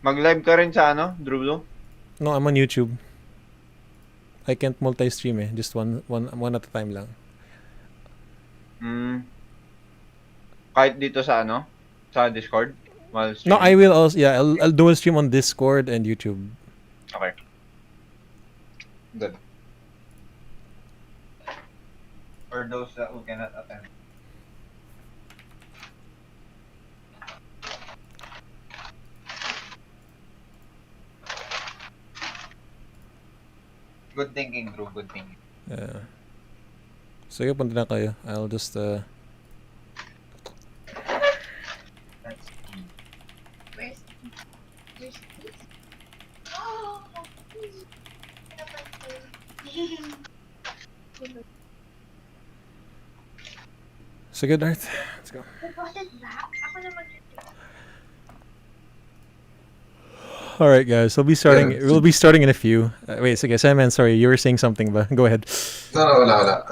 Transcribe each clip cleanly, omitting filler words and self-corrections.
Mag-live ka rin sa ano, Drew? No, I'm on YouTube. I can't multi-stream eh. Just one at a time lang. Hmm. Kahit dito sa ano? Sa Discord? While No, I streaming? will also, yeah, I'll dual stream on Discord and YouTube. Okay. Good. For those that who cannot attend. Good thinking, Drew. Good thinking. Yeah. Sige, punta na kayo. I'll just, That's key. Where's this? Oh, sige, Darth. Let's go. what is that? Ako naman yun. All right, guys. We'll be starting in a few. Wait, sige, Simon, sorry, you were saying something ba? Go ahead. No, wala.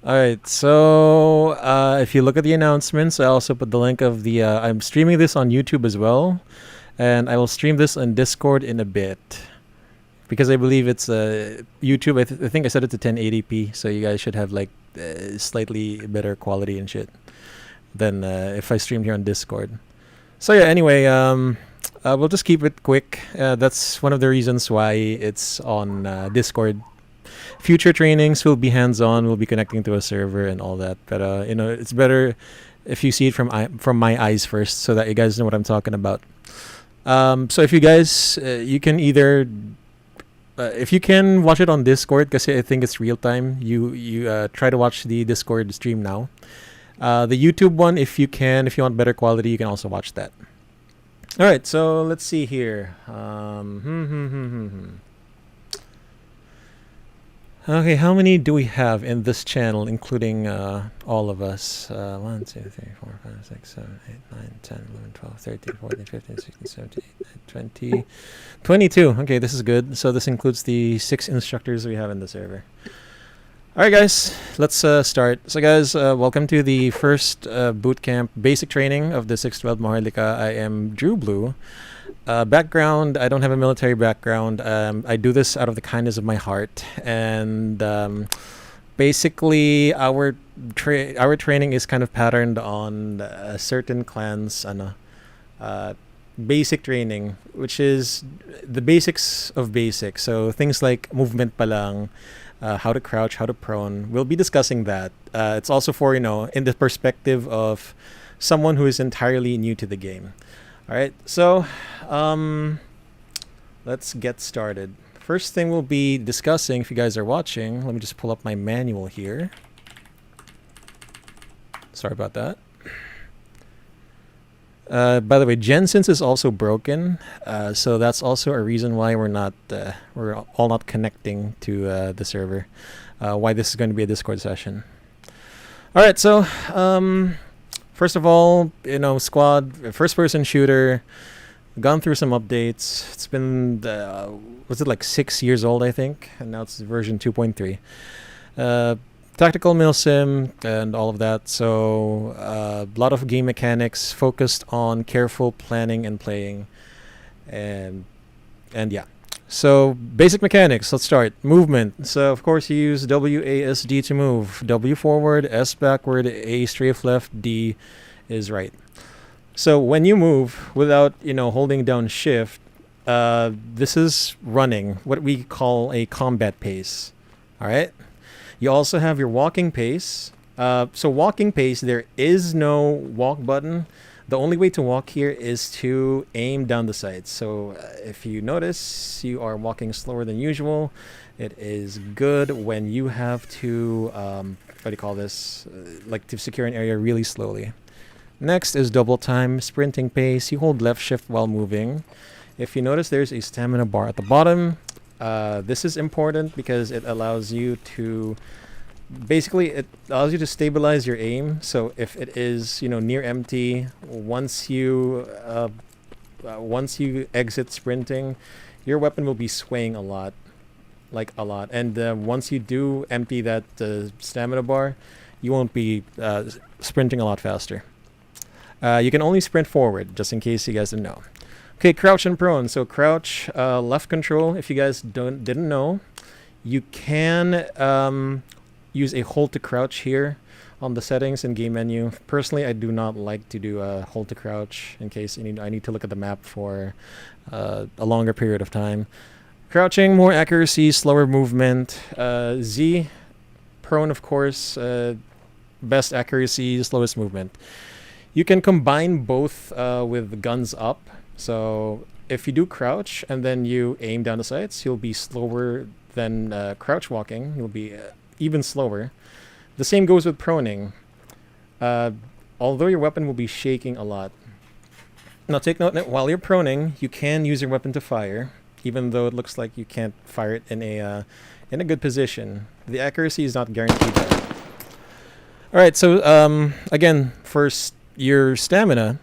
All right. So, if you look at the announcements, I also put the link of the. I'm streaming this on YouTube as well, and I will stream this on Discord in a bit, because I believe it's YouTube. I think I set it to 1080p, so you guys should have like slightly better quality and shit than if I streamed here on Discord. So yeah. Anyway, we'll just keep it quick. That's one of the reasons why it's on Discord. Future trainings will be hands-on. We'll be connecting to a server and all that. But it's better if you see it from my eyes first, so that you guys know what I'm talking about. So if you guys, you can either, if you can watch it on Discord, because I think it's real time. You try to watch the Discord stream now. The YouTube one, if you want better quality, you can also watch that. All right, so let's see here. Okay, how many do we have in this channel, including all of us? 1, 2, 3, 4, 5, 6, 7, 8, 9, 10, 11, 12, 13, 14, 15, 16, 17, 18, 20, 22. Okay, this is good. So this includes the 6 instructors we have in the server. All right, guys, let's start. So, guys, welcome to the first bootcamp basic training of the 612 Maharlika. I am SkyBloo. Background, I don't have a military background. I do this out of the kindness of my heart. And basically, our training is kind of patterned on certain clans, basic training, which is the basics of basics. So things like movement pa lang, how to crouch, how to prone. We'll be discussing that. It's also for, in the perspective of someone who is entirely new to the game. All right, so let's get started. First thing we'll be discussing, if you guys are watching, let me just pull up my manual here. Sorry about that. By the way, Jensen's is also broken, so that's also a reason why we're all not connecting to the server. Why this is going to be a Discord session. All right, so first of all, squad, first-person shooter, gone through some updates. It's been was it like 6 years old, I think, and now it's version 2.3. Tactical milsim and all of that. So a lot of game mechanics focused on careful planning and playing, and yeah. So basic mechanics. Let's start. Movement. So of course you use WASD to move. W forward, S backward, A strafe left, D is right. So when you move without holding down shift, this is running, what we call a combat pace. All right. You also have your walking pace. So walking pace, there is no walk button. The only way to walk here is to aim down the sights. So if you notice you are walking slower than usual, it is good when you have to, what do you call this? Like to secure an area really slowly. Next is double time, sprinting pace. You hold left shift while moving. If you notice, there's a stamina bar at the bottom. This is important because it allows you to stabilize your aim. So if it is near empty, once you exit sprinting, your weapon will be swaying a lot. And once you do empty that stamina bar, you won't be sprinting a lot faster. You can only sprint forward, just in case you guys didn't know. Okay, crouch and prone. So crouch, left control. If you guys didn't know, you can use a hold to crouch here on the settings and game menu. Personally, I do not like to do a hold to crouch in case I need to look at the map for a longer period of time. Crouching, more accuracy, slower movement. Z, prone, of course, best accuracy, slowest movement. You can combine both with guns up. So if you do crouch and then you aim down the sights, you'll be slower than crouch walking. You'll be even slower. The same goes with proning. Although your weapon will be shaking a lot. Now take note that while you're proning, you can use your weapon to fire, even though it looks like you can't fire it in a good position. The accuracy is not guaranteed there. All right, so again, first your stamina,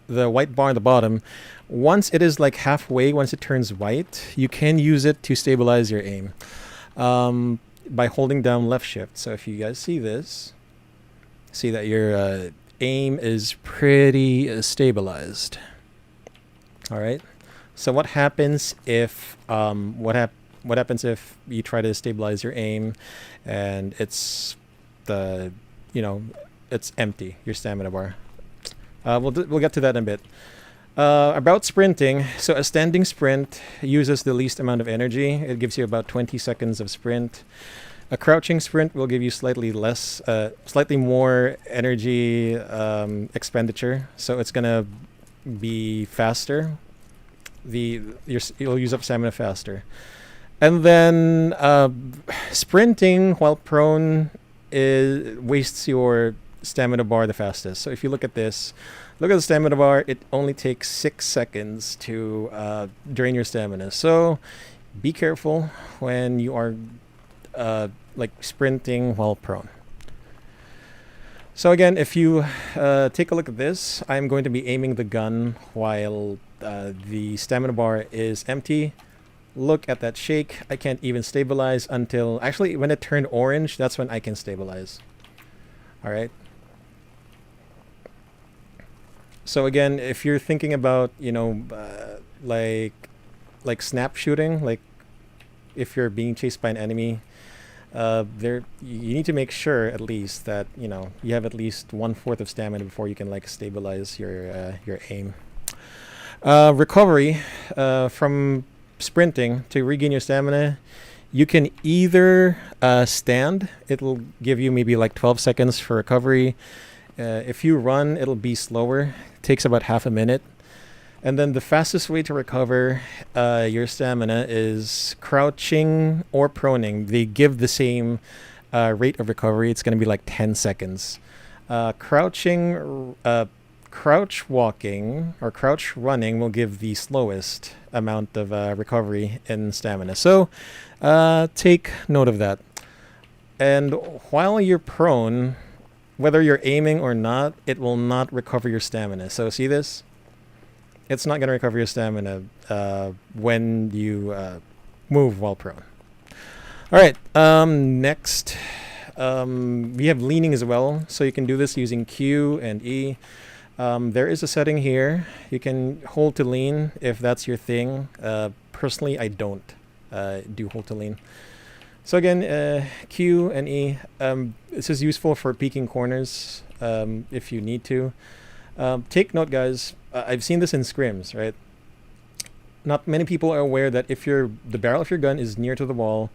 the white bar on the bottom, once it is like halfway, once it turns white, you can use it to stabilize your aim by holding down left shift. So if you guys see this, see that your aim is pretty stabilized. All right. So what happens if what happens if you try to stabilize your aim and it's it's empty, your stamina bar? We'll get to that in a bit. About sprinting, so a standing sprint uses the least amount of energy. It gives you about 20 seconds of sprint. A crouching sprint will give you slightly more energy expenditure, so it's gonna be faster. You'll use up stamina faster. And then sprinting while prone wastes your stamina bar the fastest. So if you look at this, look at the stamina bar, it only takes 6 seconds to drain your stamina. So be careful when you are like sprinting while prone. So again, if you take a look at this, I'm going to be aiming the gun while the stamina bar is empty. Look at that shake. I can't even stabilize until, actually when it turned orange, that's when I can stabilize. All right. So again, if you're thinking about, like snap shooting, like if you're being chased by an enemy, you need to make sure at least that you have at least 1/4 of stamina before you can like stabilize your aim. Recovery from sprinting to regain your stamina, you can either stand. It'll give you maybe like 12 seconds for recovery. If you run, it'll be slower. It takes about half a minute. And then the fastest way to recover your stamina is crouching or proning. They give the same rate of recovery. It's going to be like 10 seconds. Crouch walking or crouch running will give the slowest amount of recovery in stamina. So take note of that. And while you're prone, whether you're aiming or not, it will not recover your stamina. So see this? It's not going to recover your stamina when you move while prone. All right, next, we have leaning as well. So you can do this using Q and E. There is a setting here. You can hold to lean if that's your thing. Personally, I don't do hold to lean. So again, Q and E. This is useful for peeking corners if you need to. Take note, guys. I've seen this in scrims, right? Not many people are aware that if the barrel of your gun is near to the wall,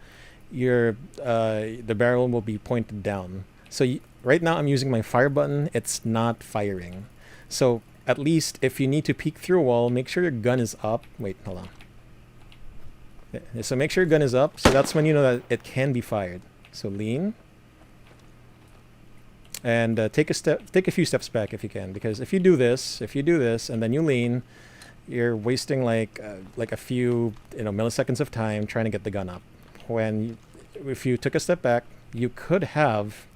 the barrel will be pointed down. So right now I'm using my fire button. It's not firing. So at least if you need to peek through a wall, make sure your gun is up. Wait, hold on. Yeah, so make sure your gun is up. So that's when you know that it can be fired. So lean. And take a few steps back if you can, because if you do this, and then you lean, you're wasting like a few milliseconds of time trying to get the gun up. If you took a step back, you could have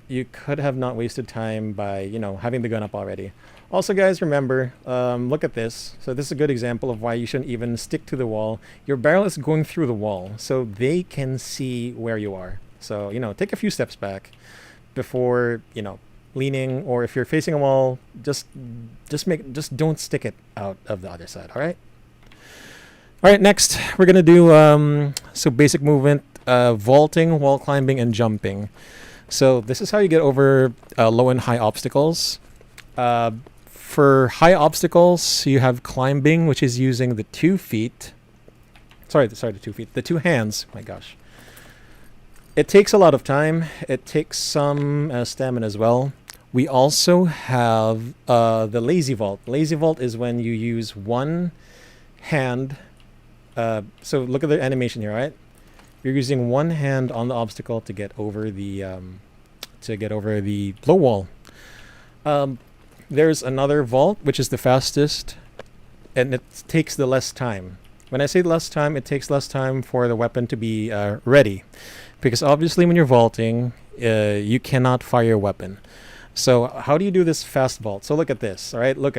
you could have not wasted time by having the gun up already. Also, guys, remember, look at this. So this is a good example of why you shouldn't even stick to the wall. Your barrel is going through the wall, so they can see where you are. So take a few steps back before leaning, or if you're facing a wall, just don't stick it out of the other side. All right. All right. Next, we're gonna do so basic movement, vaulting, wall climbing, and jumping. So this is how you get over low and high obstacles. For high obstacles, you have climbing, which is using the 2 feet. Sorry, the 2 feet. The 2 hands. My gosh. It takes a lot of time. It takes some stamina as well. We also have the lazy vault. Lazy vault is when you use one hand. So look at the animation here, right? You're using one hand on the obstacle to get over the low wall. There's another vault, which is the fastest, and it takes the less time. When I say less time, it takes less time for the weapon to be ready. Because obviously when you're vaulting, you cannot fire your weapon. So how do you do this fast vault? So look at this, all right? Look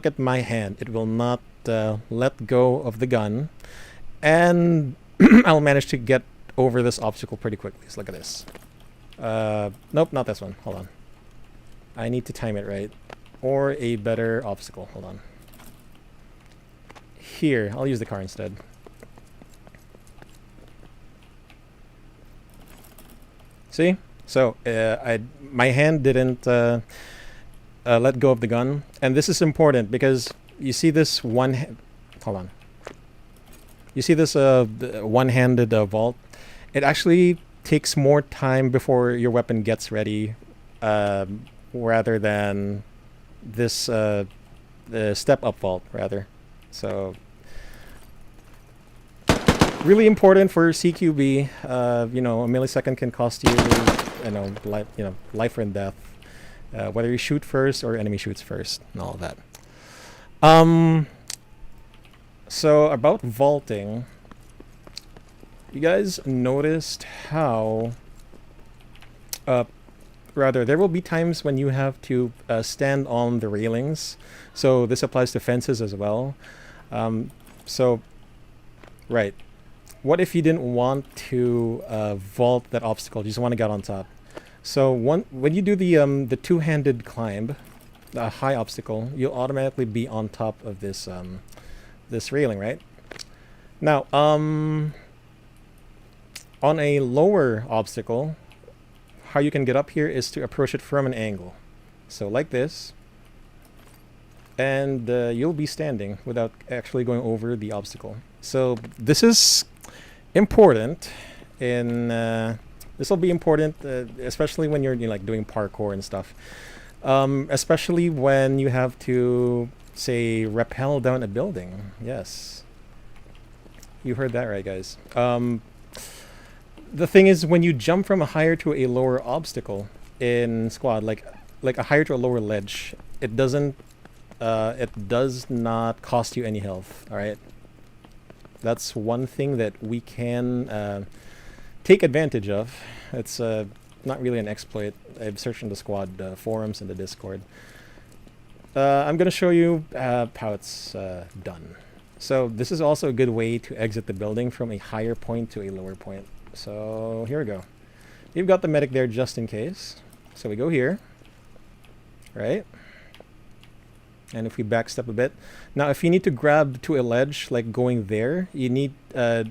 at my hand. It will not let go of the gun. And I'll manage to get over this obstacle pretty quickly. So look at this. Nope, not this one. Hold on. I need to time it right. Or a better obstacle. Hold on. Here, I'll use the car instead. See? So, my hand didn't let go of the gun. And this is important because you see this one... Hold on. You see this one-handed vault? It actually takes more time before your weapon gets ready rather than this the step-up vault, rather. So... really important for CQB. A millisecond can cost you, life and death. Whether you shoot first or enemy shoots first, and all of that. So about vaulting, you guys noticed how, there will be times when you have to stand on the railings. So this applies to fences as well. Right. What if you didn't want to vault that obstacle? You just want to get on top. So when you do the two-handed climb, the high obstacle, you'll automatically be on top of this this railing, right? Now, on a lower obstacle, how you can get up here is to approach it from an angle. So like this, and you'll be standing without actually going over the obstacle. So this is important this will be important especially when you're like doing parkour and stuff, especially when you have to say rappel down a building. Yes, you heard that right, guys. The thing is, when you jump from a higher to a lower obstacle in squad, like a higher to a lower ledge, it does not cost you any health. All right, that's one thing that we can take advantage of. It's not really an exploit. I've searched in the squad forums and the Discord. I'm going to show you how it's done. So this is also a good way to exit the building from a higher point to a lower point. So here we go. You've got the medic there just in case. So we go here, right? And if we backstep a bit. Now, if you need to grab to a ledge, like going there, you need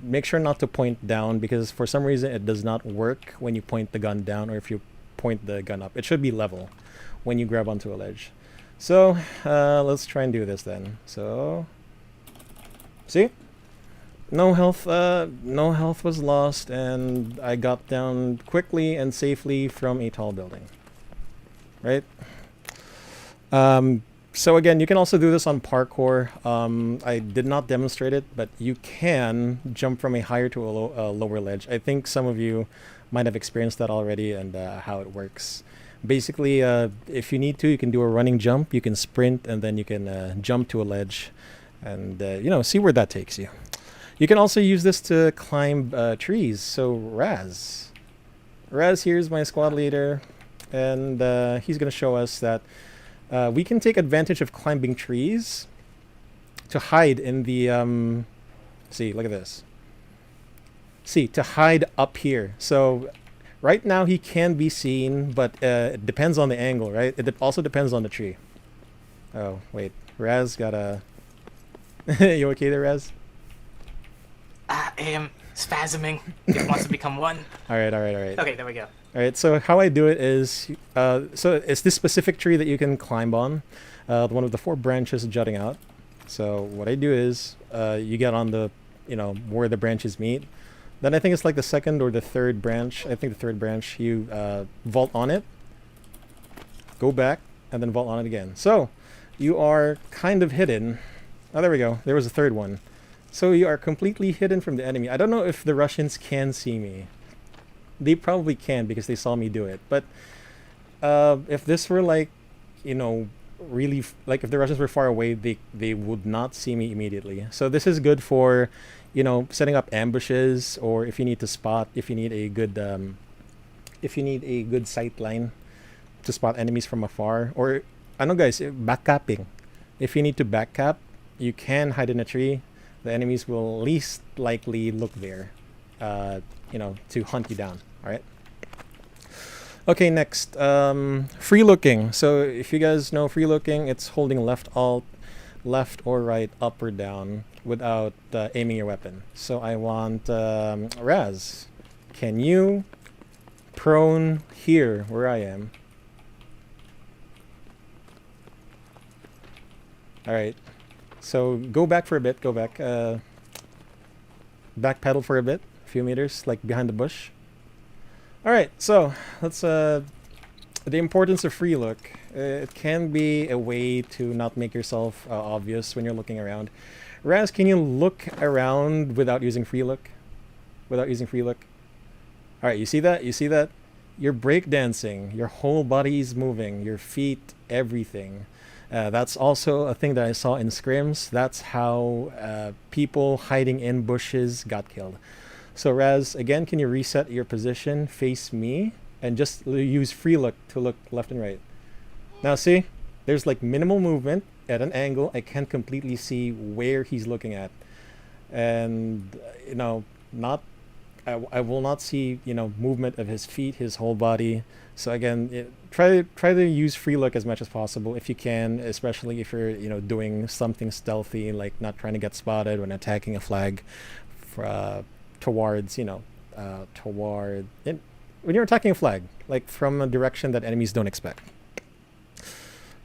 make sure not to point down, because for some reason it does not work when you point the gun down or if you point the gun up. It should be level when you grab onto a ledge. So let's try and do this then. So, see? No health was lost, and I got down quickly and safely from a tall building. Right? So again, you can also do this on parkour. I did not demonstrate it, but you can jump from a higher to a lower ledge. I think some of you might have experienced that already, and how it works. Basically, if you need to, you can do a running jump. You can sprint, and then you can jump to a ledge, and see where that takes you. You can also use this to climb trees. So Raz here's my squad leader, and he's going to show us that we can take advantage of climbing trees to hide in the see, look at this. See, to hide up here. So Right now he can be seen, but it depends on the angle, right? Also depends on the tree. Oh wait, Raz got a. You okay there, Raz? I am spasming. It wants to become one. All right, all right, all right. Okay, there we go. All right, so how I do it is, so it's this specific tree that you can climb on, one of the 4 branches jutting out. So what I do is, you get on the, where the branches meet. Then I think it's like the second or the third branch. I think the third branch. You vault on it, go back, and then vault on it again. So you are kind of hidden. Oh, there we go. There was a third one. So you are completely hidden from the enemy. I don't know if the Russians can see me. They probably can because they saw me do it. But if this were like, really like if the Russians were far away, they would not see me immediately. So this is good for, setting up ambushes, or if you need to spot, if you need a good sight line to spot enemies from afar, or I know guys, backcapping. If you need to backcap, you can hide in a tree. The enemies will least likely look there, to hunt you down. All right. Okay, next, free looking. So if you guys know free looking, it's holding left alt, left or right, up or down without aiming your weapon. So I want Raz. Can you prone here where I am? All right. So go back for a bit. Go back. Back pedal for a bit. A few meters, like behind the bush. All right. So let's. The importance of free look. It can be a way to not make yourself obvious when you're looking around. Raz, can you look around without using free look? Without using free look. All right. You see that? You see that? You're breakdancing. Your whole body is moving. Your feet, everything. That's also a thing that I saw in scrims. That's how people hiding in bushes got killed. So Raz, again, can you reset your position, face me, and just use free look to look left and right. Now see, there's like minimal movement at an angle. I can't completely see where he's looking at. And, I will not see, movement of his feet, his whole body. So again, try to use free look as much as possible if you can, especially if you're doing something stealthy, like not trying to get spotted when attacking a flag, towards when you're attacking a flag, like from a direction that enemies don't expect.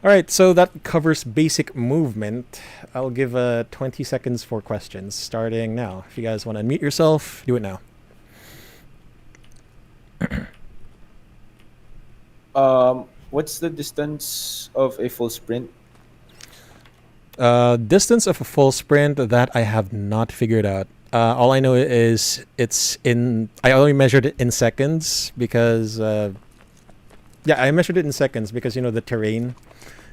All right, so that covers basic movement. I'll give 20 seconds for questions starting now. If you guys want to unmute yourself, do it now. What's the distance of a full sprint? Distance of a full sprint, that I have not figured out. All I know is I only measured it in seconds because, I measured it in seconds because, the terrain,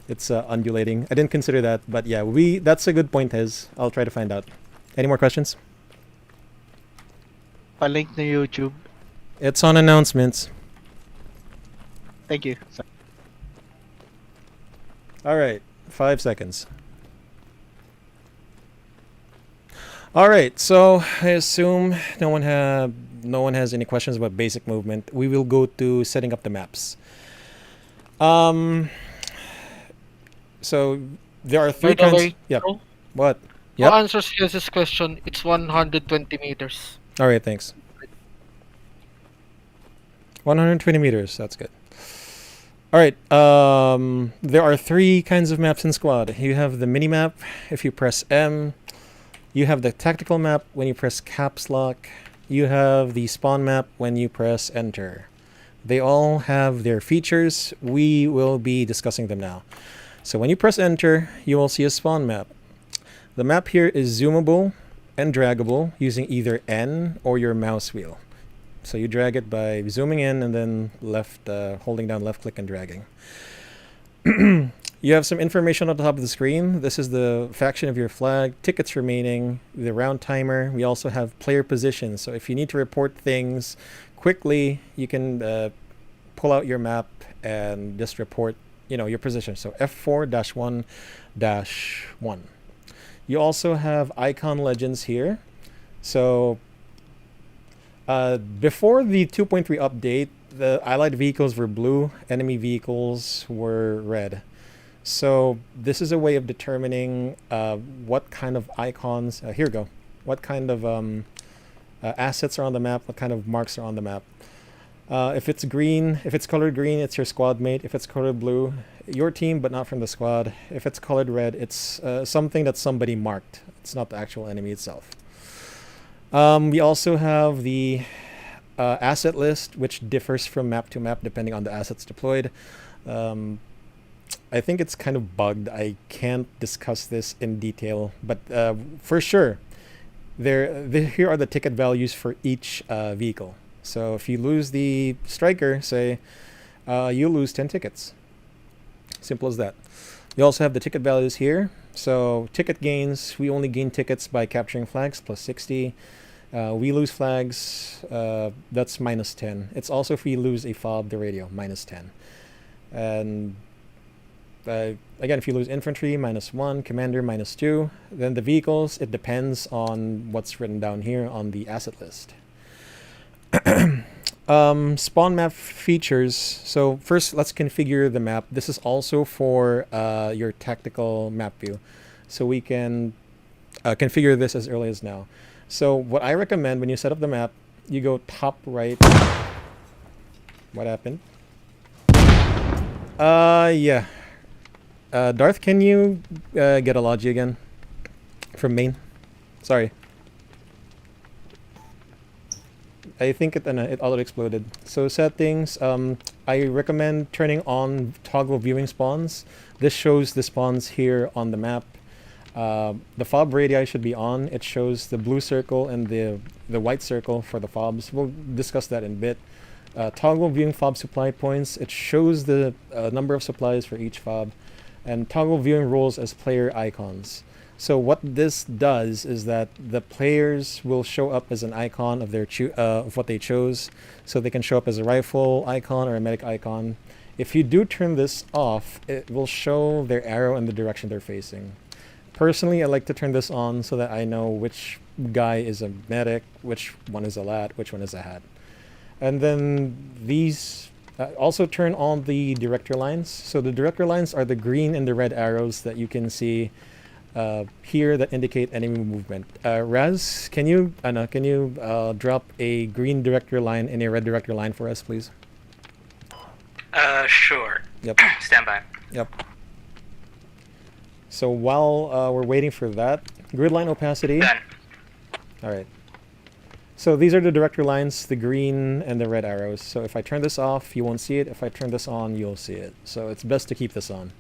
it's undulating. I didn't consider that, but yeah, that's a good point, Hez. I'll try to find out. Any more questions? Pa-link na YouTube. It's on announcements. Thank you. All right, 5 seconds. All right, so I assume no one has any questions about basic movement. We will go to setting up the maps. So there are 3 By the kinds. way, Yep. bro, What? to Yep. answer Hez's question, it's 120 meters. All right, thanks. 120 meters. That's good. All right. There are 3 kinds of maps in Squad. You have the mini map. If you press M. You have the tactical map when you press caps lock. You have the spawn map when you press enter. They all have their features. We will be discussing them now. So when you press enter, you will see a spawn map. The map here is zoomable and draggable using either N or your mouse wheel. So you drag it by zooming in and then holding down left click and dragging. You have some information on the top of the screen. This is the faction of your flag, tickets remaining, the round timer. We also have player positions. So if you need to report things quickly, you can pull out your map and just report, your position. So F4-1-1. You also have icon legends here. So Before the 2.3 update, the allied vehicles were blue, enemy vehicles were red. So this is a way of determining what kind of icons. Here we go. What kind of assets are on the map? What kind of marks are on the map? If it's green, if it's colored green, it's your squad mate. If it's colored blue, your team, but not from the squad. If it's colored red, it's something that somebody marked. It's not the actual enemy itself. We also have the asset list, which differs from map to map depending on the assets deployed. I think it's kind of bugged. I can't discuss this in detail, but for sure, here are the ticket values for each vehicle. So if you lose the striker, say, you lose 10 tickets. Simple as that. You also have the ticket values here. So ticket gains, we only gain tickets by capturing flags, plus 60. We lose flags, that's minus 10. It's also if we lose a fob, the radio, minus 10. And again, if you lose infantry, minus 1, commander, minus 2. Then the vehicles, it depends on what's written down here on the asset list. Spawn map features. So first, let's configure the map. This is also for your tactical map view. So we can configure this as early as now. So what I recommend when you set up the map, you go top right. What happened? Yeah. Darth, can you get a logi again from main? Sorry. I think it auto-exploded. So settings, I recommend turning on toggle viewing spawns. This shows the spawns here on the map. The fob radii should be on. It shows the blue circle and the white circle for the fobs. We'll discuss that in a bit. Toggle viewing fob supply points. It shows the number of supplies for each fob. And toggle viewing roles as player icons. So what this does is that the players will show up as an icon of their of what they chose. So they can show up as a rifle icon or a medic icon. If you do turn this off, it will show their arrow in the direction they're facing. Personally, I like to turn this on so that I know which guy is a medic, which one is a lat, which one is a hat. And then these also turn on the director lines. So the director lines are the green and the red arrows that you can see here that indicate enemy movement. Raz, can you drop a green director line and a red director line for us, please? Sure. Yep. Stand by. Yep. So while we're waiting for that, grid line opacity. Done. All right. So these are the director lines, the green and the red arrows. So if I turn this off, you won't see it. If I turn this on, you'll see it. So it's best to keep this on.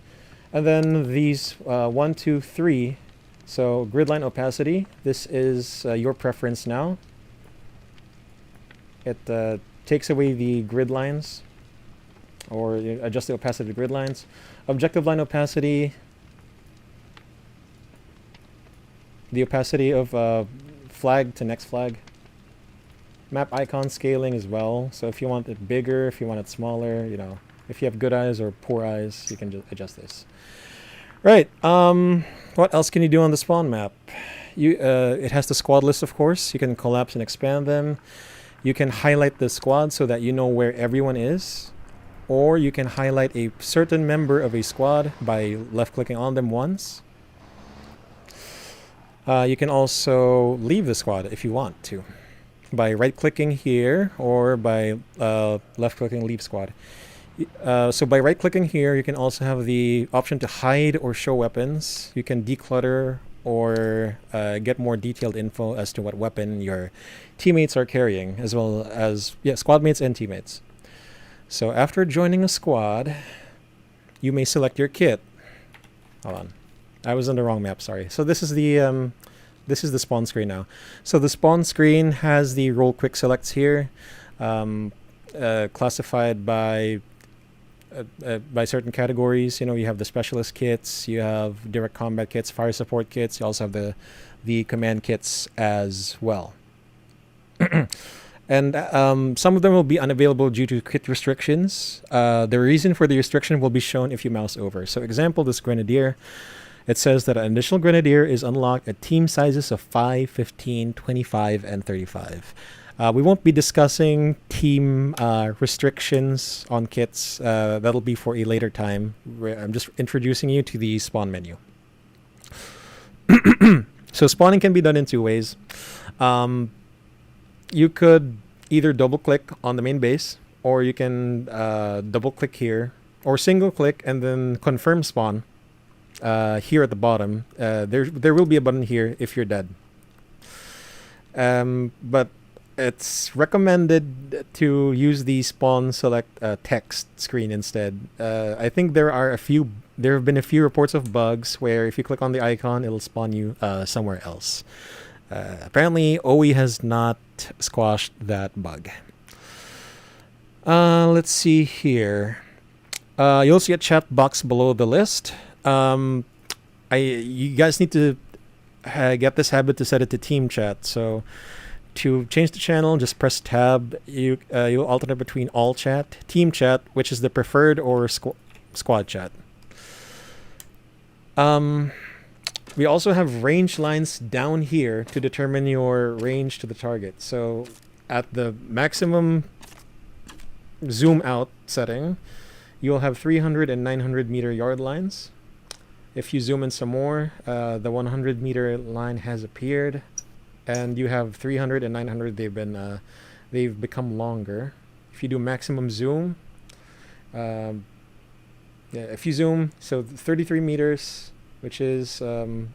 And then these 1, 2, 3. So grid line opacity. This is your preference now. It takes away the grid lines, or you adjust the opacity of the grid lines. Objective line opacity. The opacity of flag to next flag. Map icon scaling as well. So if you want it bigger, if you want it smaller, you know, if you have good eyes or poor eyes, you can just adjust this. Right. What else can you do on the spawn map? It has the squad list, of course. You can collapse and expand them. You can highlight the squad so that you know where everyone is. Or you can highlight a certain member of a squad by left-clicking on them once. You can also leave the squad if you want to, by right-clicking here or by left-clicking leave squad. So by right-clicking here, you can also have the option to hide or show weapons. You can declutter or get more detailed info as to what weapon your teammates are carrying, as well as squad mates and teammates. So after joining a squad, you may select your kit. Hold on, I was on the wrong map. Sorry. So this is the spawn screen now. So the spawn screen has the role quick selects here, classified by certain categories. You know, you have the specialist kits, you have direct combat kits, fire support kits. You also have the command kits as well. And some of them will be unavailable due to kit restrictions. The reason for the restriction will be shown if you mouse over. So example, this Grenadier. It says that an additional Grenadier is unlocked at team sizes of 5, 15, 25, and 35. We won't be discussing team restrictions on kits. That'll be for a later time. I'm just introducing you to the spawn menu. So spawning can be done in two ways. You could either double click on the main base, or you can double click here, or single click and then confirm spawn here at the bottom. There will be a button here if you're dead. But it's recommended to use the spawn select text screen instead. I think there have been a few reports of bugs where if you click on the icon, it'll spawn you somewhere else. Apparently, OE has not squashed that bug. Let's see here. You'll see a chat box below the list. You guys need to get this habit to set it to team chat. So to change the channel, just press tab. You'll alternate between all chat, team chat, which is the preferred, or squad chat. We also have range lines down here to determine your range to the target. So at the maximum zoom out setting, you'll have 300 and 900 meter yard lines. If you zoom in some more, the 100 meter line has appeared, and you have 300 and 900. They've become longer. If you do maximum zoom, if you zoom, so 33 meters, which is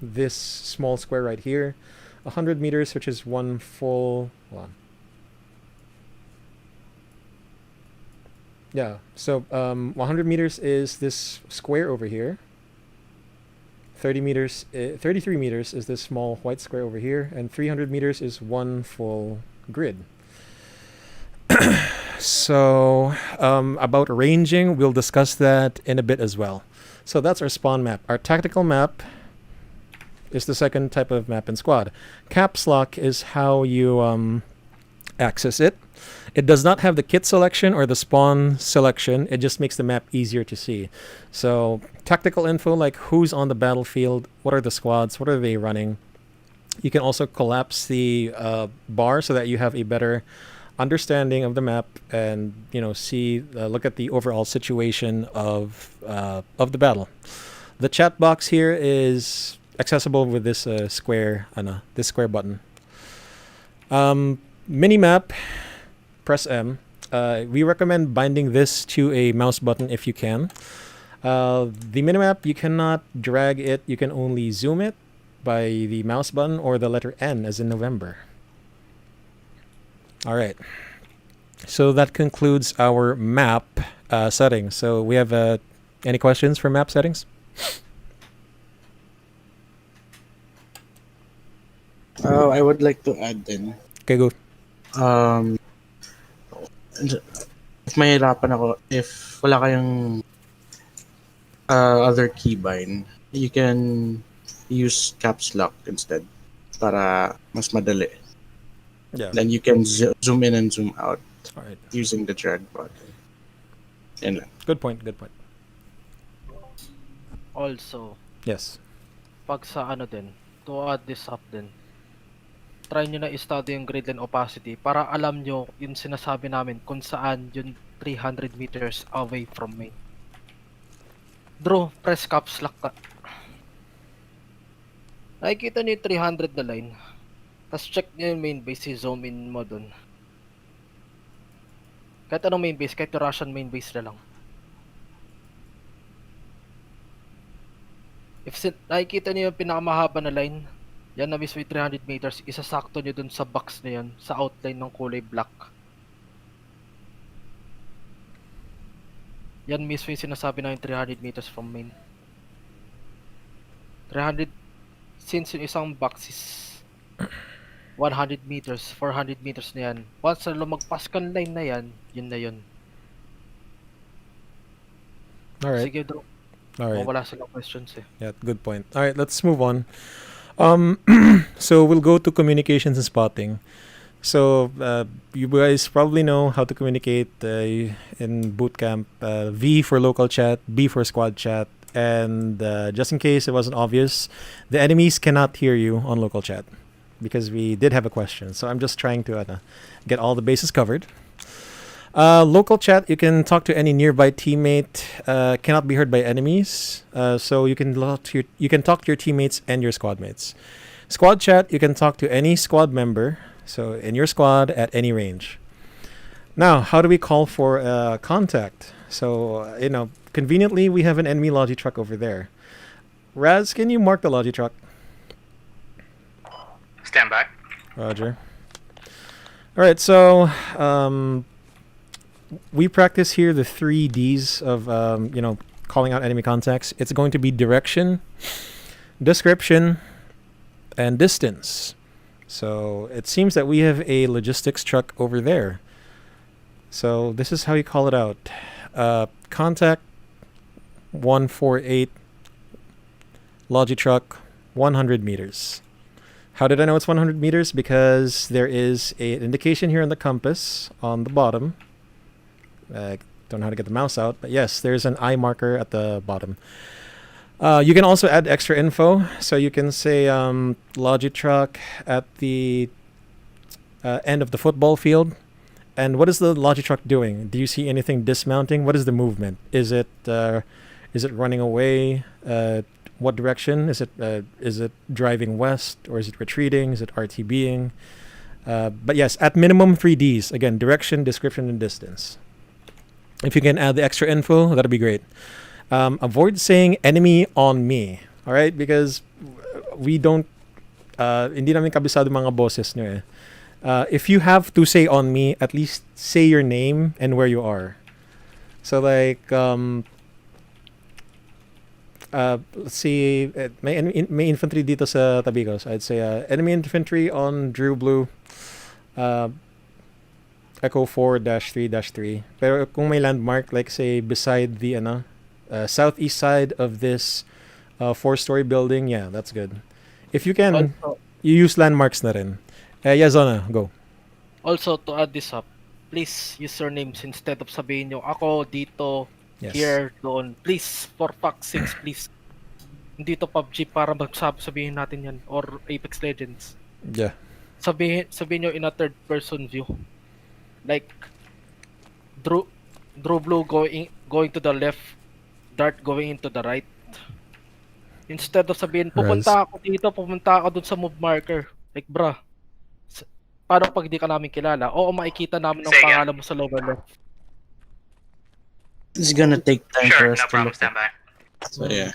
this small square right here, 100 meters, which is one full. Hold on. Yeah, so 100 meters is this square over here. 33 meters is this small white square over here, and 300 meters is one full grid. So about ranging, we'll discuss that in a bit as well. So that's our spawn map. Our tactical map is the second type of map in squad. Caps lock is how you access it. It does not have the kit selection or the spawn selection. It just makes the map easier to see. So tactical info, like who's on the battlefield, what are the squads, what are they running. You can also collapse the bar so that you have a better understanding of the map, and look at the overall situation of the battle. The chat box here is accessible with this square button. Mini map. Press M. We recommend binding this to a mouse button if you can. The minimap, you cannot drag it. You can only zoom it by the mouse button or the letter N as in November. All right. So that concludes our map settings. So we have any questions for map settings? I would like to add in. Okay, go. If mahirapan ako, if wala kayong other keybind, you can use caps lock instead para mas madali. Yeah. Then you can zoom in and zoom out All right. using the drag button. Yan lang. Good point. Also, Yes. pag sa to add this up din, try nyo na i-study yung grid and opacity para alam nyo yung sinasabi namin kung saan yung 300 meters away from main. Drew, press caps lock ka. Nakikita nyo yung 300 na line. Tapos check nyo yung main base, zoom in mo dun. Kahit anong main base, kahit yung Russian main base na lang. If nakikita nyo yung pinakamahaba na line, yan na mismo yung 300 meters, isasakto nyo dun sa box na yun, sa outline ng kulay black. Yan mismo yung sinasabi na yung 300 meters from main. 300, since yung isang box is 100 meters, 400 meters na yan. Once na lumagpas kang line na yan, yun na yun. Alright. Sige, Drew. Alright. Wala silang questions eh. Yeah, good point. Alright, let's move on. So we'll go to communications and spotting. So you guys probably know how to communicate in Bootcamp. V for local chat, B for squad chat, and just in case it wasn't obvious, the enemies cannot hear you on local chat. because we did have a question. So I'm just trying to get all the bases covered. Local chat, you can talk to any nearby teammate. Cannot be heard by enemies. So you can talk to your teammates and your squad mates. Squad chat, you can talk to any squad member. So in your squad at any range. Now, how do we call for contact? So conveniently we have an enemy logi truck over there. Raz, can you mark the logi truck? Stand by. Roger. All right, so we practice here the 3 Ds of calling out enemy contacts. It's going to be direction, description, and distance. So it seems that we have a logistics truck over there. So this is how you call it out. Contact 148 logi truck 100 meters. How did I know it's 100 meters? Because there is an indication here on the compass on the bottom. I don't know how to get the mouse out, but yes, there's an eye marker at the bottom. You can also add extra info. So you can say logi truck at the end of the football field. And what is the logi truck doing? Do you see anything dismounting? What is the movement? Is it running away? What direction? Is it driving west, or is it retreating? Is it RTBing? But yes, at minimum 3 Ds. Again, direction, description, and distance. If you can add the extra info, that'd be great. Avoid saying enemy on me. All right, because we don't hindi namin kabisado mga bosses nyo eh. If you have to say on me, at least say your name and where you are. So like let's see, may infantry dito sa tabi ko. So I'd say enemy infantry on Drew Blue, Echo 4-3-3. Pero kung may landmark, like say beside the southeast side of this 4-story building, yeah, that's good. If you can, Also, you use landmarks na rin. Yeah, Zona, go. also to add this up, please use your names instead of sabihin nyo, ako, dito, Yes. here, doon. Please, for fuck's sakes, please. Hindi to PUBG para sabihin natin yan. Or Apex Legends. Yeah. Sabihin nyo in a third person view. Like, Drew Blue going to the left, Dart going into the right. Instead of sabihin, pupunta ako dito, pupunta ako dun sa move marker. Like, bruh, paano pag di ka namin kilala? Oo, makikita namin ang Say again. pangalan mo sa lower left. It's gonna take time for Sure, us no to problem. look Stand by. So yeah.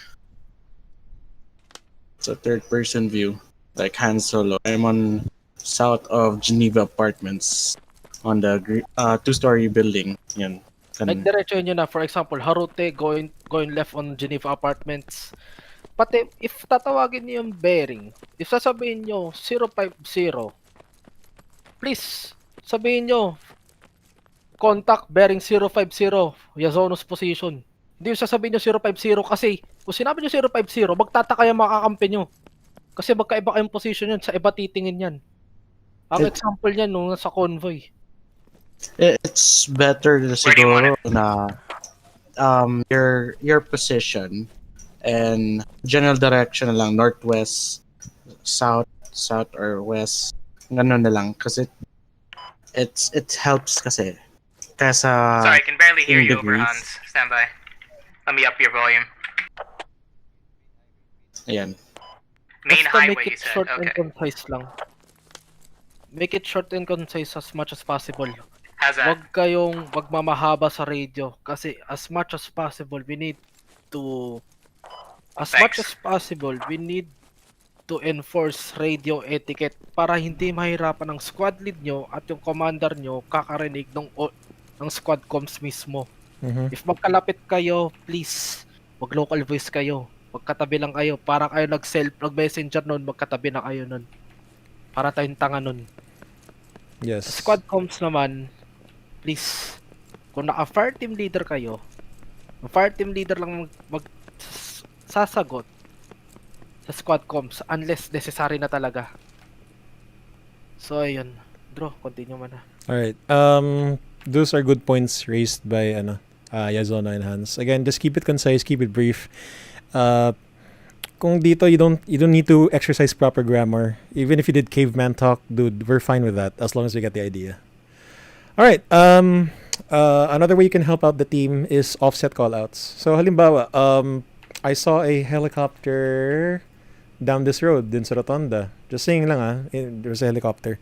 It's a third person view. Like Han Solo. I'm on south of Geneva Apartments on the 2-story building. Yan. Like, diretso nyo na. For example, Harute going left on Geneva Apartments. Pati, if tatawagin nyo yung bearing, if sasabihin nyo 050, please, sabihin nyo, contact bearing 050, Yazono's position. Hindi yung sasabihin nyo 050 kasi kung sinabi nyo 050, magtataka yung makakampi nyo. Kasi magkaiba kayong position yun, sa iba titingin yan. Ang example niyan nung nasa convoy. It's better na Where do you want siguro na your position and general direction na lang, northwest, south or west, ganun na lang kasi it helps kasi kaysa Sorry, I can barely hear in you over degrees. Hans. Stand by. Let me up your volume. Ayan. Main Basta highway, make you it said. short and Okay. concise lang. Make it short and concise as much as possible. How's that? Huwag kayong magmamahaba sa radio kasi as much as possible we need to enforce radio etiquette para hindi mahirapan ng squad lead nyo at yung commander nyo kakarinig ng squad comms mismo. Mm-hmm. If magkalapit kayo, please, mag local voice kayo. Magkatabi lang kayo. Para kayo nag-messenger nun, magkatabi na kayo nun. Para tayong tanga nun. Yes. Sa squad comms naman, please, kung naka-fire team leader kayo, fire team leader lang sasagot sa squad comms unless necessary na talaga. So, ayun. Bro, continue mo na. Alright. Those are good points raised by Yazona and Hans. Again, just keep it concise, keep it brief. kung dito you don't need to exercise proper grammar. Even if you did caveman talk, dude, we're fine with that as long as we get the idea. All right. Another way you can help out the team is offset callouts. So halimbawa, I saw a helicopter down this road din sa Rotonda. Just saying lang there's a helicopter.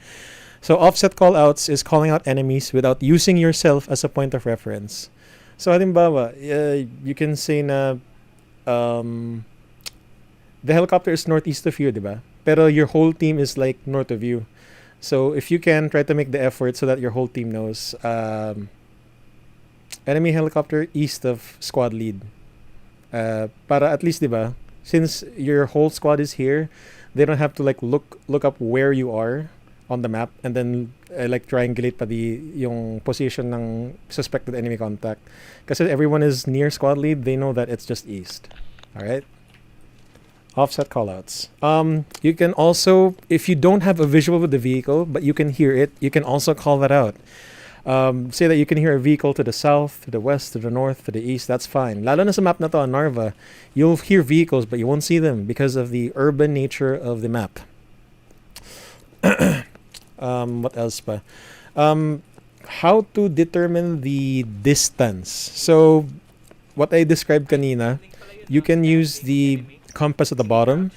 So offset callouts is calling out enemies without using yourself as a point of reference. So halimbawa, you can say na the helicopter is northeast of you, diba? Pero your whole team is like north of you. So if you can, try to make the effort so that your whole team knows. Enemy helicopter east of squad lead. Para at least, diba? Since your whole squad is here, they don't have to like look up where you are on the map and then like triangulate pa yung position ng suspected enemy contact. Kasi everyone is near squad lead, they know that it's just east. All right. Offset callouts. You can also, if you don't have a visual with the vehicle, but you can hear it, you can also call that out. Say that you can hear a vehicle to the south, to the west, to the north, to the east. That's fine. Lalo na sa map na to on Narva, you'll hear vehicles, but you won't see them because of the urban nature of the map. What else pa? How to determine the distance. So, what I described kanina, you can use the compass at the bottom.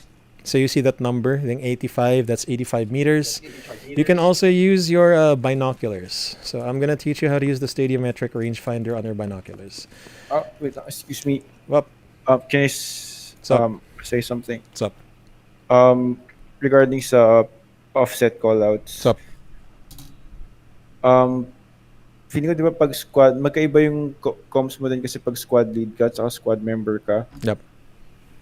So you see that number, I think 85, that's 85 meters. You can also use your binoculars. So I'm going to teach you how to use the stadiometric rangefinder on your binoculars. Wait, excuse me. Well, Can I up? say something? What's up? Regarding sa offset callouts. What's up? Feeling ko, di ba, pag squad, magkaiba yung comms mo din kasi pag squad lead ka at saka squad member ka. Yep.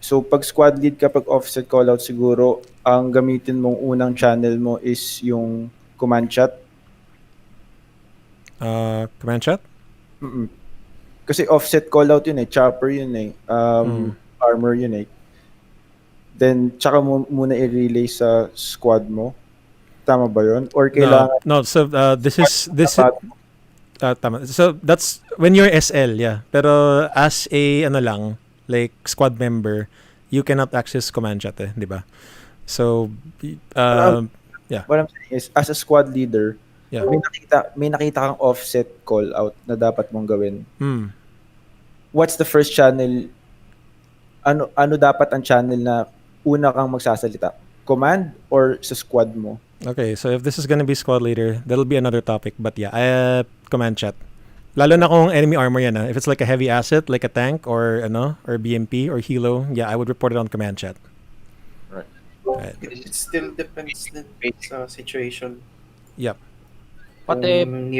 So, pag squad lead ka, pag offset callout siguro, ang gamitin mong unang channel mo is yung command chat. Command chat? Mm-mm. Kasi offset callout yun chopper yun armor yun Then, tsaka mo muna i-relay sa squad mo. Tama ba yun? Or kailangan... No, so this is tama. So that's when you're SL, yeah. Pero as a like squad member, you cannot access command chat, di ba? So yeah. What I'm saying is, as a squad leader, Yeah. may nakita kang offset call out na dapat mong gawin. Hmm. What's the first channel? Ano dapat ang channel na una kang magsasalita? Command or sa squad mo? Okay, so if this is gonna be squad leader, that'll be another topic. But yeah, command chat. Lalo na kung enemy armor yan. If it's like a heavy asset, like a tank or or BMP or helo, yeah, I would report it on command chat. Right. It still depends din sa situation. Yep. Pati, Kung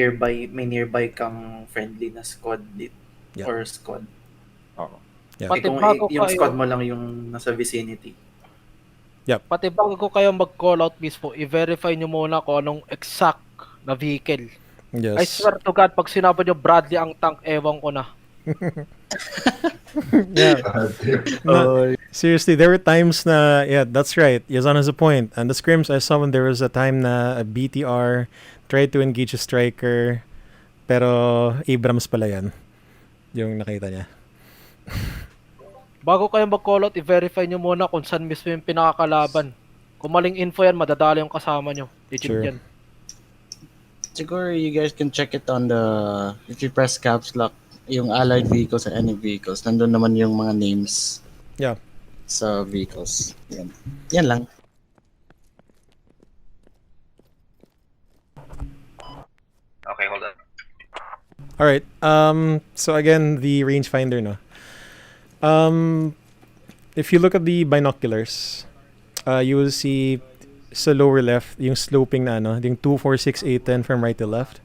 may nearby kang friendly na squad lead Yeah. or squad. Yeah. Pati Kung bago yung kayo- squad mo lang yung nasa vicinity. pati bago kayo mag-call out mismo, i-verify nyo muna kung anong exact na vehicle. Yes. I swear to God, pag sinabi nyo Bradley ang tank, ewan ko na. Yeah. No, seriously, there were times na, yeah, that's right. Yazan has a point. And the scrims I saw when there was a time na a BTR tried to engage a striker, pero Abrams pala yan. Yung nakita niya. Bago kayo mag-call out, i-verify nyo muna kung saan mismo yung pinakakalaban. Kung maling info yan, madadala yung kasama nyo. Legit Sure. yan. Siguro you guys can check it on the, if you press caps lock, yung allied vehicles and enemy vehicles, nandun naman yung mga names. Yeah. Sa vehicles. Yan lang. Okay, hold on. All right. So again, the rangefinder, no. If you look at the binoculars, you will see sa lower left yung sloping na yung 2, 4, 6, 8, 10 from right to left.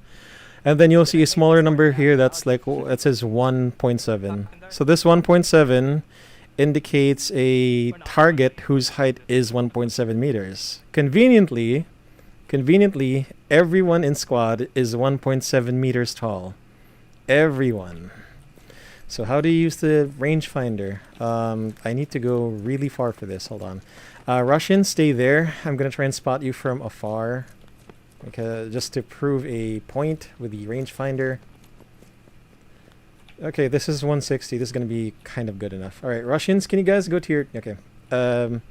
And then you'll see a smaller number here that's like it says 1.7. So this 1.7 indicates a target whose height is 1.7 meters. Conveniently, everyone in squad is 1.7 meters tall. Everyone. So how do you use the rangefinder? I need to go really far for this. Hold on. Russian, stay there. I'm gonna try and spot you from afar. Okay, just to prove a point with the rangefinder. Okay, this is 160. This is gonna be kind of good enough. All right, Russians, can you guys go to your... Okay, Okay,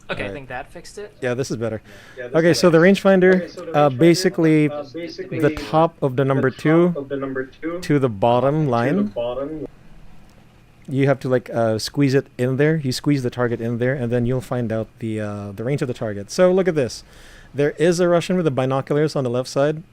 I Alright. think that fixed it. Yeah, this is better. Okay, so the rangefinder, basically the top of the number 2 to the bottom line. You have to like squeeze it in there. You squeeze the target in there, and then you'll find out the range of the target. So look at this. There is a Russian with the binoculars on the left side.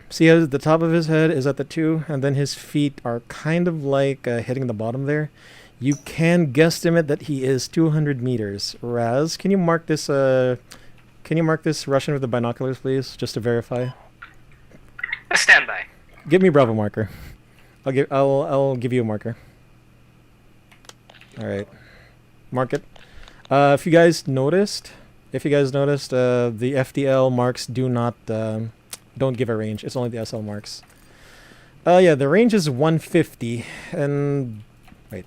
See how the top of his head is at the 2, and then his feet are kind of like hitting the bottom there. You can guesstimate that he is 200 meters. Raz, can you mark this? Can you mark this Russian with the binoculars, please, just to verify? Stand by. Give me Bravo marker. I'll give you a marker. All right, mark it. If you guys noticed, the FDL marks do not don't give a range. It's only the SL marks. Yeah, the range is 150, and wait.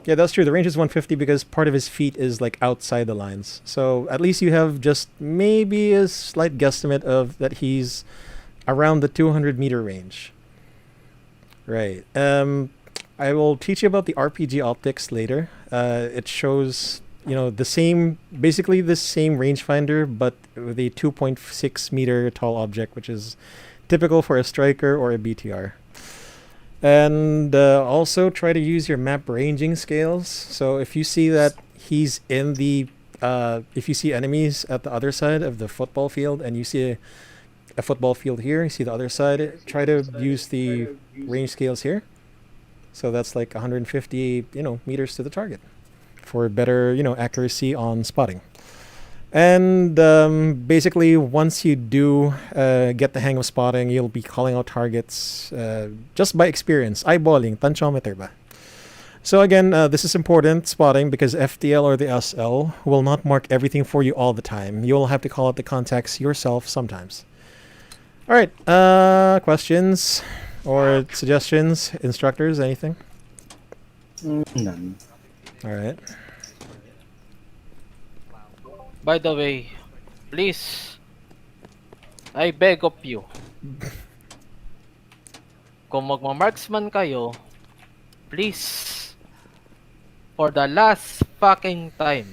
Yeah, that's true. The range is 150 because part of his feet is like outside the lines. So at least you have just maybe a slight guesstimate of that he's around the 200 meter range. Right. I will teach you about the RPG optics later. It shows, basically the same rangefinder, but with a 2.6 meter tall object, which is typical for a striker or a BTR. And also try to use your map ranging scales. So if you see that he's in the, if you see enemies at the other side of the football field, and you see a football field here, you see the other side, try to use the range scales here. So that's like 150, meters to the target for better, accuracy on spotting. And basically, once you do get the hang of spotting, you'll be calling out targets just by experience, eyeballing, tanchometer ba. So again, this is important, spotting, because FDL or the SL will not mark everything for you all the time. You'll have to call out the contacts yourself sometimes. All right, questions or suggestions, instructors, anything? None. All right. By the way, please, I beg of you, kung magmamarksman kayo, please, for the last fucking time,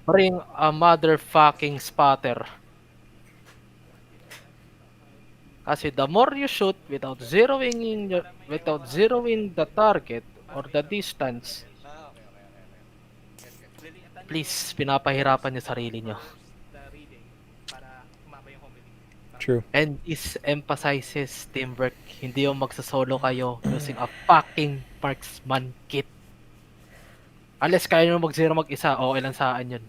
bring a motherfucking spotter. Kasi the more you shoot without zeroing the target or the distance, please, pinapahirapan niyo sarili niyo. True. And this emphasizes teamwork. Hindi yung magsasolo kayo using a fucking marksman kit. Unless kaya nyo mag-zero mag-isa, okay lang sa akin yun.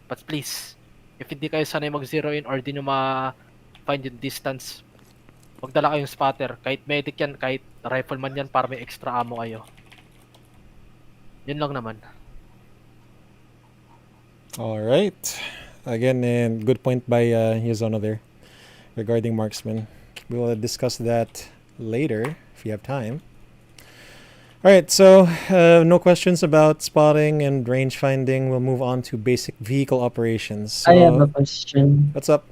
But please, if hindi kayo sanay mag-zero in or di nyo ma-find yung distance, magdala kayong spotter. Kahit medic yan, kahit rifleman yan para may extra ammo kayo. Yun lang naman. All right. Again, and good point by Yazono there regarding marksman. We will discuss that later if you have time. All right, so no questions about spotting and range finding. We'll move on to basic vehicle operations. So, I have a question. what's up?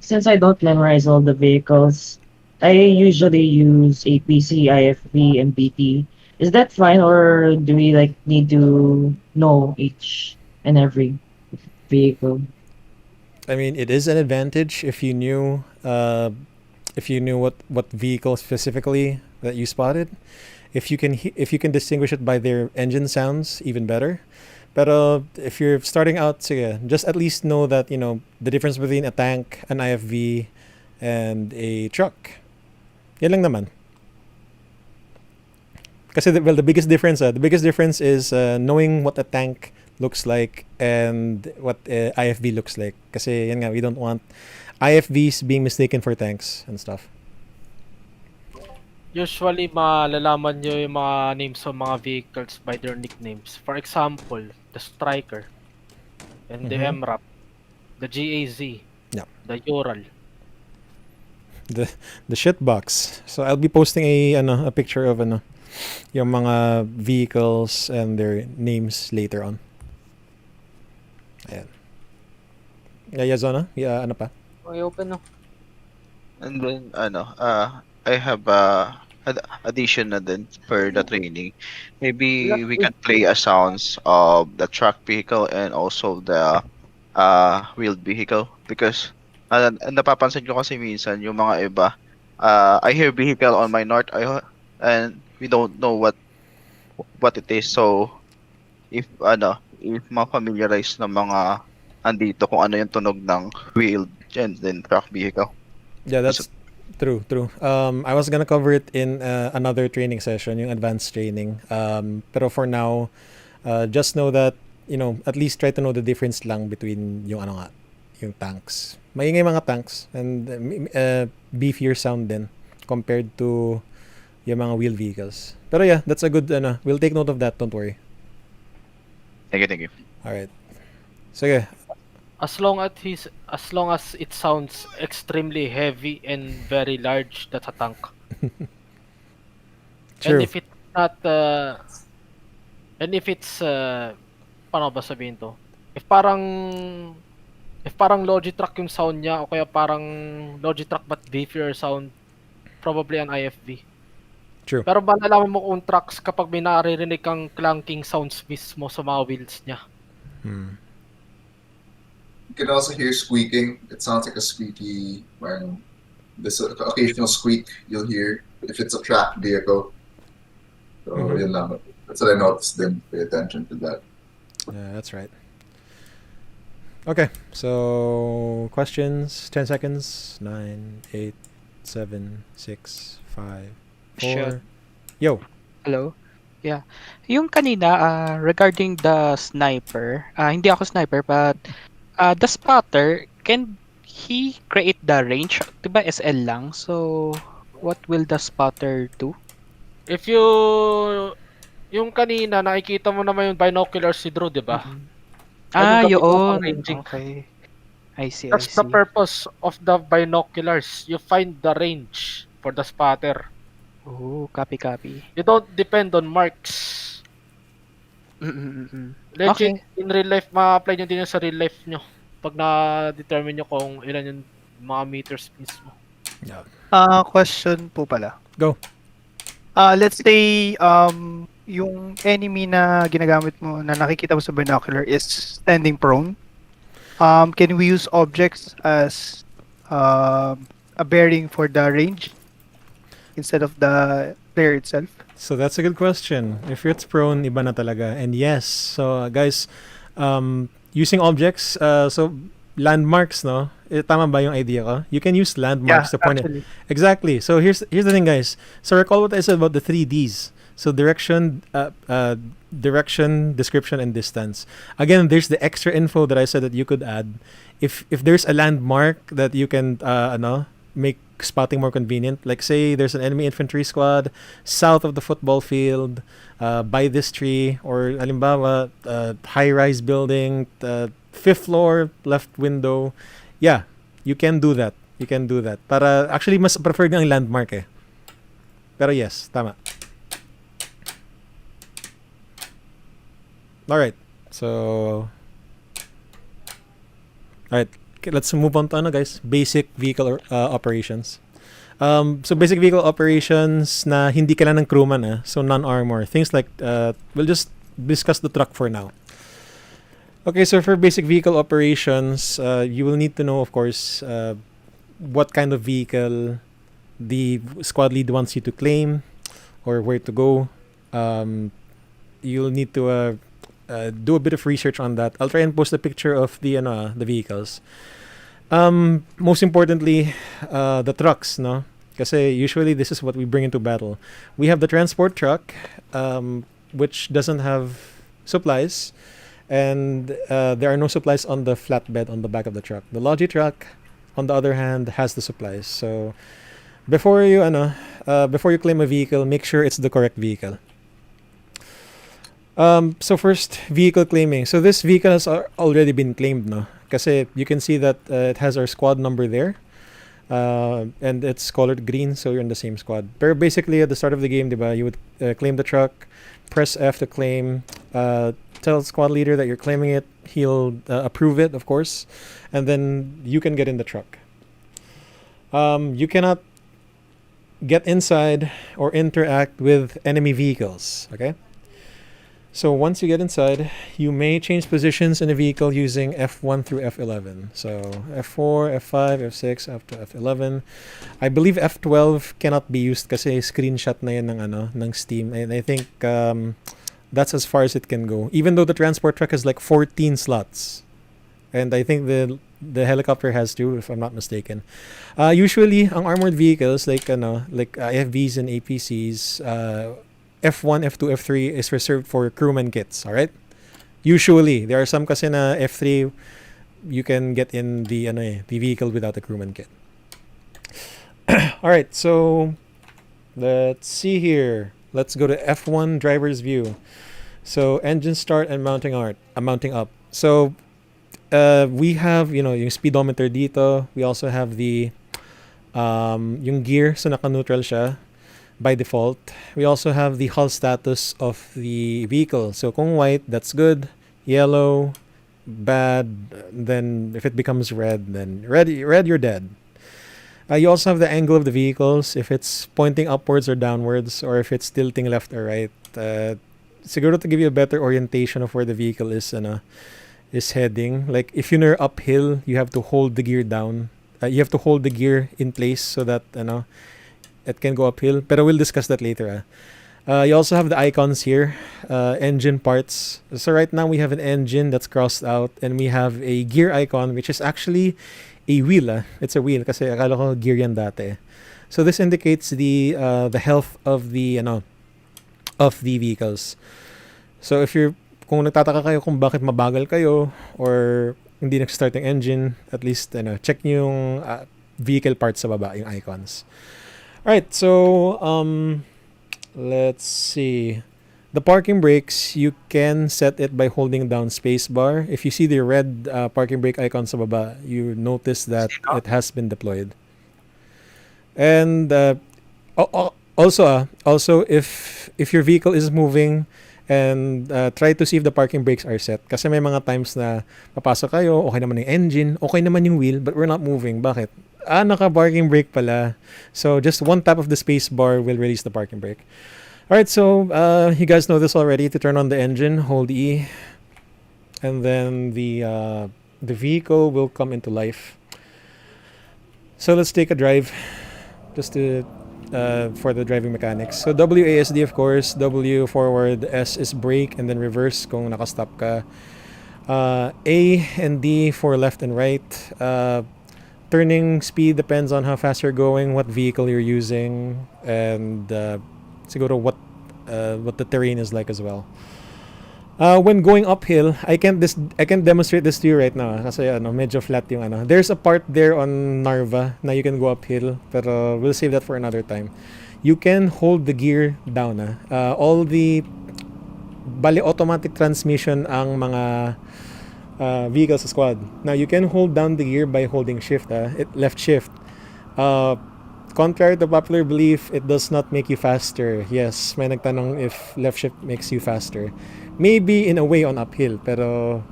Since I don't memorize all the vehicles, I usually use APC, IFV, and BT. Is that fine, or do we need to know each and every vehicle? I mean, it is an advantage if you knew what vehicle specifically that you spotted. If you can distinguish it by their engine sounds, even better. But if you're starting out, sige, just at least know that the difference between a tank, an IFV, and a truck. Yan lang naman. Kasi the biggest difference is knowing what a tank looks like and what IFV looks like. Kasi yan nga, we don't want IFVs being mistaken for tanks and stuff. Usually, malalaman nyo yung mga names ng mga vehicles by their nicknames. For example, the Striker, and the MRAP, the GAZ, Yeah. the Ural. The shitbox. So I'll be posting a picture of yung mga vehicles and their names later on. Ayan. Yeah, Zona? Yeah, ano pa? Okay, open no. And then I have addition na din for the training. Maybe we If can play a sounds of the truck vehicle and also the wheeled vehicle because napapansin ko kasi minsan yung mga iba I hear vehicle on my north and we don't know what it is. So if ma-familiarize ng mga andito kung ano yung tunog ng wheeled and then truck vehicle. Yeah, Kasi that's true. I was gonna cover it in another training session, yung advanced training. Pero for now, just know that, at least try to know the difference lang between yung ano nga, yung tanks. Maingay mga tanks and beefier sound din compared to yung mga wheeled vehicles. Pero yeah, that's a good, we'll take note of that, don't worry. thank you. Alright. Sige. as long as it sounds extremely heavy and very large, that's a tank. True. And if it's not and if it's paano ba sabihin to? If parang Logitruck yung sound niya o kaya parang Logitruck but beefier sound, probably an IFV. True. Pero malalaman mo kung trucks kapag may naririnig kang clanking sounds mismo sa mga wheels niya. You can also hear squeaking. It sounds like a squeaky, this occasional squeak you'll hear if it's a tracked vehicle. So yun lang. That's what I noticed. Then pay attention to that. Yeah, that's right. Okay, so questions, 10 seconds, 9, 8, 7, 6, 5, 4. Sure. Yo. Hello? Yeah. Yung kanina, regarding the sniper, hindi ako sniper, but the spotter, can he create the range? Diba SL lang? So, what will the spotter do? If yung kanina nakikita mo naman yung binoculars si Drew, 'di ba? Yun. Ranging. Okay. I see. That's the purpose of the binoculars. You find the range for the spotter. Oh, copy. You don't depend on marks. Legit, in real life, ma-apply nyo din yun sa real life nyo. Pag na-determine nyo kung ilan yung mga meters mismo. Yeah. Question po pala. Go. Let's say, yung enemy na ginagamit mo, na nakikita mo sa binocular is standing prone. Can we use objects as a bearing for the range instead of the player itself? So that's a good question. If it's prone, iba na talaga. And yes, so guys, using objects, so landmarks, no? Tama ba yung idea ko? You can use landmarks to point it. Exactly. So here's the thing, guys. So recall what I said about the 3Ds. So direction, description, and distance. Again, there's the extra info that I said that you could add. If there's a landmark that you can make spotting more convenient, like say there's an enemy infantry squad south of the football field, by this tree, or halimbawa high-rise building, 5th floor, left window. Yeah, you can do that. Para actually mas preferred ng landmark eh. Pero yes, tama. Alright, so let's move on to guys, basic vehicle operations. So basic vehicle operations na hindi kailangan ng crewman so non-armor. Things like, we'll just discuss the truck for now. Okay, so for basic vehicle operations, you will need to know, of course, what kind of vehicle the squad lead wants you to claim or where to go. You'll need to do a bit of research on that. I'll try and post a picture of the vehicles. Most importantly, the trucks, no? Kasi usually this is what we bring into battle. We have the transport truck, which doesn't have supplies, and there are no supplies on the flatbed on the back of the truck. The Logi truck, on the other hand, has the supplies. So before you claim a vehicle, make sure it's the correct vehicle. So first, vehicle claiming. So this vehicle has already been claimed, no? Kasi you can see that it has our squad number there, and it's colored green, so you're in the same squad. But basically, at the start of the game, diba, you would claim the truck, press F to claim, tell the squad leader that you're claiming it, he'll approve it, of course, and then you can get in the truck. You cannot get inside or interact with enemy vehicles. Okay. So once you get inside, you may change positions in a vehicle using F1 through F11. So F4, F5, F6 up to F11. I believe F12 cannot be used kasi screenshot na yan ng Steam. And I think that's as far as it can go. Even though the transport truck has like 14 slots. And I think the helicopter has too, if I'm not mistaken. Usually, ang armored vehicles like IFVs and APCs, F1, F2, F3 is reserved for crewman kits, all right? Usually, there are some kasi na F3 you can get in the vehicle without a crewman kit. All right, so let's see here. Let's go to F1 driver's view. So engine start and mounting up. So we have yung speedometer dito. We also have the yung gear, so naka-neutral siya by default. We also have the hull status of the vehicle. So kung white, that's good. Yellow, bad. Then if it becomes red, then red you're dead. You also have the angle of the vehicles, if it's pointing upwards or downwards, or if it's tilting left or right. Siguro to give you a better orientation of where the vehicle is heading. Like if you're uphill, you have to hold the gear down. You have to hold the gear in place so that it can go uphill. Pero we'll discuss that later. You also have the icons here, engine parts. So right now we have an engine that's crossed out, and we have a gear icon, which is actually a wheel. It's a wheel kasi akala ko gear yan dati. So this indicates the health of the vehicles. So kung nagtataka kayo kung bakit mabagal kayo or hindi nag-start yung engine, at least check nyo yung vehicle parts sa baba, yung icons. Alright, so let's see. The parking brakes, you can set it by holding down spacebar. If you see the red parking brake icon sa baba, you notice that it has been deployed. And also if your vehicle is moving, and try to see if the parking brakes are set. Kasi may mga times na papasok kayo, okay naman yung engine, okay naman yung wheel, but we're not moving. Bakit? Naka-parking brake pala. So just one tap of the space bar will release the parking brake. Alright, so you guys know this already. To turn on the engine, hold E. And then the vehicle will come into life. So let's take a drive just to for the driving mechanics. So WASD, of course. W forward, S is brake, and then reverse kung nakastop ka. A and D for left and right. Turning speed depends on how fast you're going, what vehicle you're using, and siguro what the terrain is like as well. When going uphill, I can't demonstrate this to you right now kasi medyo flat yung There's a part there on Narva na you can go uphill, pero we'll save that for another time. You can hold the gear down. All the bali automatic transmission ang mga vehicles sa squad. Now you can hold down the gear by holding shift, left shift. Contrary to popular belief, it does not make you faster. Yes, may nagtanong if left shift makes you faster. Maybe in a way on uphill, pero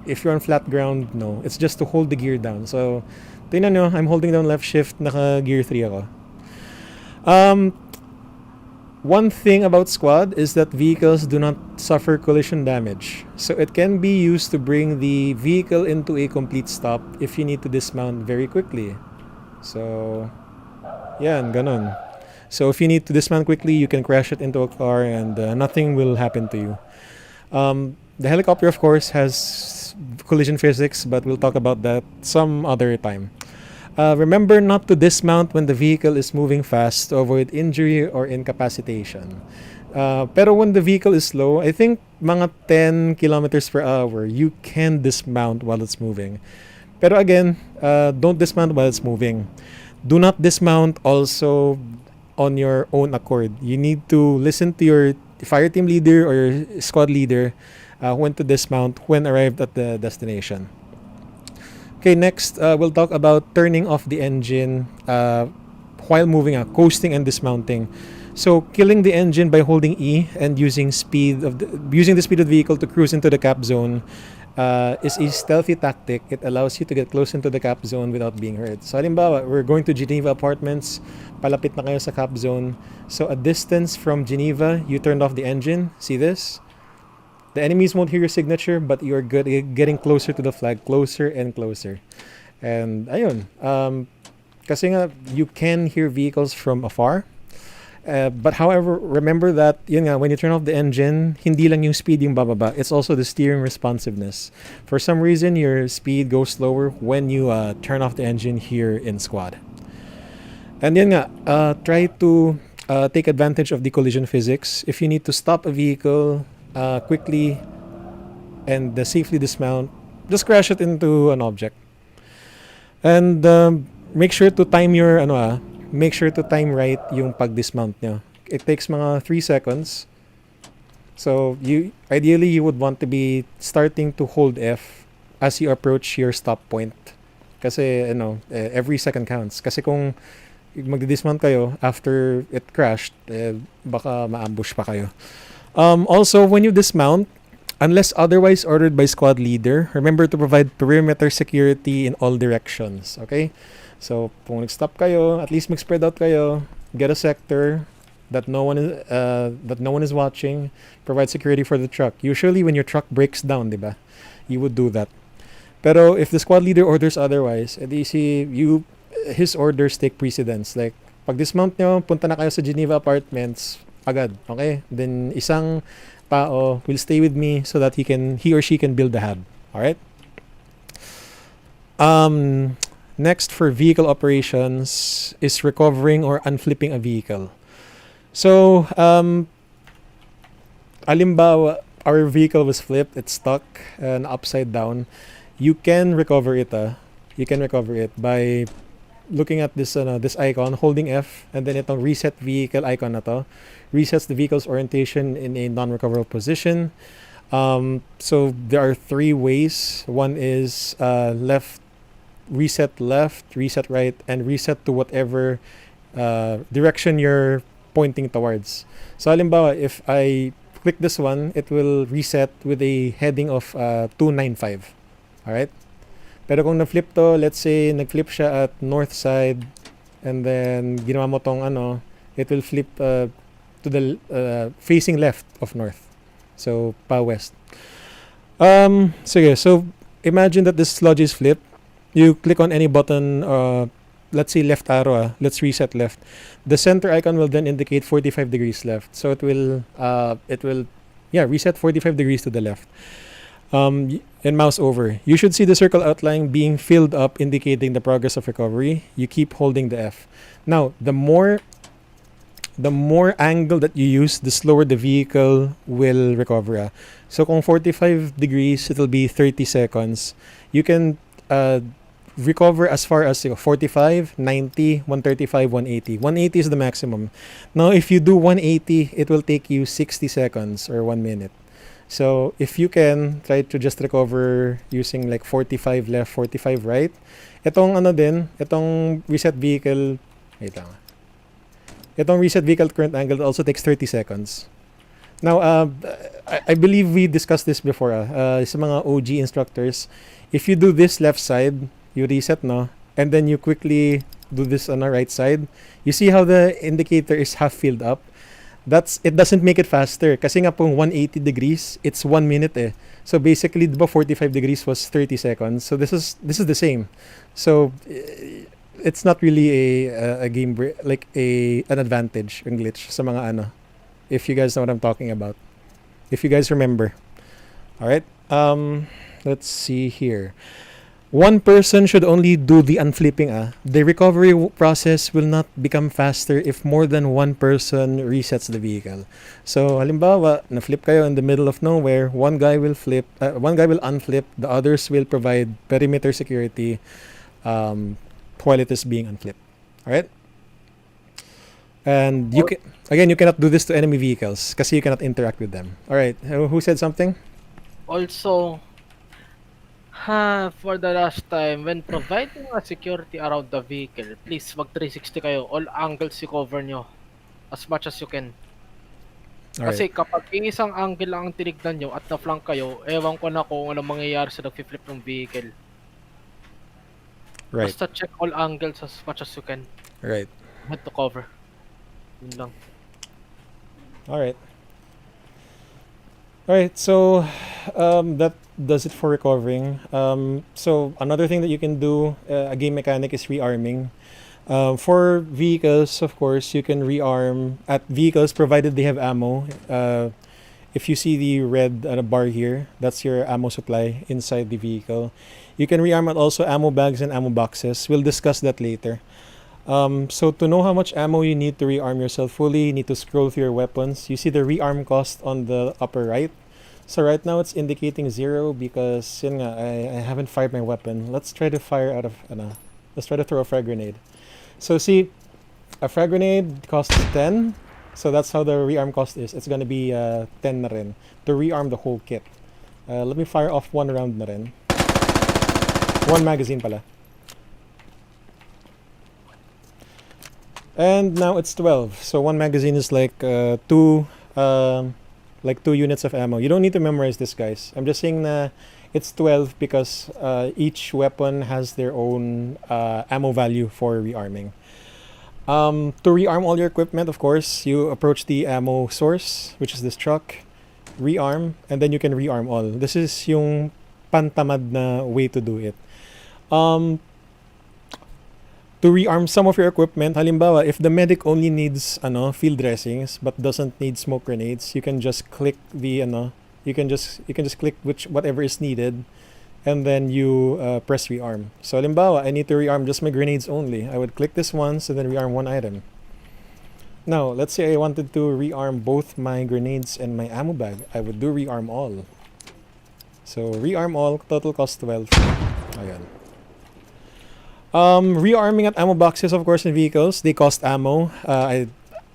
if you're on flat ground, no. It's just to hold the gear down. So, tingnan nyo, I'm holding down left shift, naka gear 3 ako. One thing about squad is that vehicles do not suffer collision damage. So it can be used to bring the vehicle into a complete stop if you need to dismount very quickly. So, yan, ganon. So if you need to dismount quickly, you can crash it into a car and nothing will happen to you. The helicopter, of course, has collision physics, but we'll talk about that some other time. Remember not to dismount when the vehicle is moving fast to avoid injury or incapacitation. Pero when the vehicle is slow, I think mga 10 kilometers per hour, you can dismount while it's moving. Pero again, don't dismount while it's moving. Do not dismount also on your own accord. You need to listen to your fire team leader or your squad leader when to dismount when arrived at the destination. Okay, next we'll talk about turning off the engine while moving, coasting and dismounting. So killing the engine by holding E and using the speed of the vehicle to cruise into the cap zone is a stealthy tactic. It allows you to get close into the cap zone without being heard. So halimbawa, we're going to Geneva Apartments, palapit na kayo sa cap zone. So a distance from Geneva, you turned off the engine. See this? The enemies won't hear your signature, but you're getting closer to the flag, closer and closer. And ayun, kasi nga, you can hear vehicles from afar. But however, remember that yun nga, when you turn off the engine, hindi lang yung speed yung bababa. It's also the steering responsiveness. For some reason, your speed goes slower when you turn off the engine here in squad. And yun nga, try to take advantage of the collision physics. If you need to stop a vehicle quickly and safely dismount, just crash it into an object. And make sure to time your make sure to time right yung pag-dismount nyo. It takes mga 3 seconds. So ideally you would want to be starting to hold F as you approach your stop point. Kasi every second counts. Kasi kung magdi-dismount kayo after it crashed, baka ma-ambush pa kayo. Also, when you dismount, unless otherwise ordered by squad leader, remember to provide perimeter security in all directions. Okay? So, kung nag-stop kayo, at least mag-spread out kayo, get a sector that no one is watching, provide security for the truck. Usually, when your truck breaks down, diba, you would do that. Pero if the squad leader orders otherwise, his orders take precedence. Like, pag dismount nyo, punta na kayo sa Geneva Apartments, agad. Okay? Then, isang tao will stay with me so that he or she can build the hub. Alright? Next, for vehicle operations, is recovering or unflipping a vehicle. So, alimbawa, our vehicle was flipped, it's stuck and upside down. You can recover it. You can recover it by looking at this icon, holding F, and then itong reset vehicle icon na to resets the vehicle's orientation in a non-recoverable position. So there are 3 ways. One is reset left, reset right, and reset to whatever direction you're pointing towards. So halimbawa, if I click this one, it will reset with a heading of 295. Alright? Pero kung na-flip to, let's say nag-flip siya at north side, and then ginawa mo tong it will flip to the facing left of north. So pa west. So imagine that this sludge is flipped. You click on any button, let's say left arrow, let's reset left. The center icon will then indicate 45 degrees left. So it will reset 45 degrees to the left. And mouse over. You should see the circle outline being filled up, indicating the progress of recovery. You keep holding the F. Now, the more angle that you use, the slower the vehicle will recover. So kung 45 degrees, it'll be 30 seconds. You can recover as far as 45, 90, 135, 180. 180 is the maximum. Now, if you do 180, it will take you 60 seconds or 1 minute. So, if you can, try to just recover using like 45 left, 45 right. Itong reset vehicle, itong reset vehicle current angle also takes 30 seconds. Now, I believe we discussed this before. Sa mga OG instructors, if you do this left side, you reset, no? And then you quickly do this on the right side. You see how the indicator is half filled up? It doesn't make it faster. Kasi nga pong 180 degrees, it's 1 minute eh. So basically, diba 45 degrees was 30 seconds. So this is the same. So it's not really a game like an advantage in glitch sa mga if you guys know what I'm talking about. If you guys remember. All right. Let's see here. One person should only do the unflipping. The recovery process will not become faster if more than one person resets the vehicle. So, halimbawa, na-flip kayo in the middle of nowhere, one guy will unflip, the others will provide perimeter security while it is being unflipped. Alright? And you cannot do this to enemy vehicles kasi you cannot interact with them. Alright, who said something? Also, for the last time, when providing a security around the vehicle, please mag 360 kayo. All angles you cover nyo as much as you can. Kasi Alright. kapag isang angle lang ang tinignan nyo at na-flank kayo, ewan ko na kung ano mangyayari sa nag-flip ng vehicle. Right. Basta check all angles as much as you can. Right. Head to cover. Yun lang. Alright. Alright, so that does it for recovering. So another thing that you can do, a game mechanic, is rearming. For vehicles, of course, you can rearm at vehicles provided they have ammo. If you see the red bar here, that's your ammo supply inside the vehicle. You can rearm at also ammo bags and ammo boxes. We'll discuss that later. So to know how much ammo you need to rearm yourself fully, you need to scroll through your weapons. You see the rearm cost on the upper right. So right now it's indicating 0 because yun nga, I haven't fired my weapon. Let's try to fire out of let's try to throw a frag grenade. So see, a frag grenade costs 10. So that's how the rearm cost is. It's gonna be 10 na rin to rearm the whole kit. Let me fire off one round na rin. One magazine pala. And now it's 12. So one magazine is like two units of ammo. You don't need to memorize this, guys. I'm just saying na it's 12 because each weapon has their own ammo value for rearming. To rearm all your equipment, of course, you approach the ammo source, which is this truck, rearm, and then you can rearm all. This is yung pantamad na way to do it. To rearm some of your equipment, halimbawa, if the medic only needs field dressings but doesn't need smoke grenades, you can just click the you can just click whatever is needed, and then you press rearm. So halimbawa, I need to rearm just my grenades only. I would click this once and then rearm one item. Now, let's say I wanted to rearm both my grenades and my ammo bag. I would do rearm all. So rearm all, total cost 12. Ayan. Rearming at ammo boxes, of course, in vehicles, they cost ammo.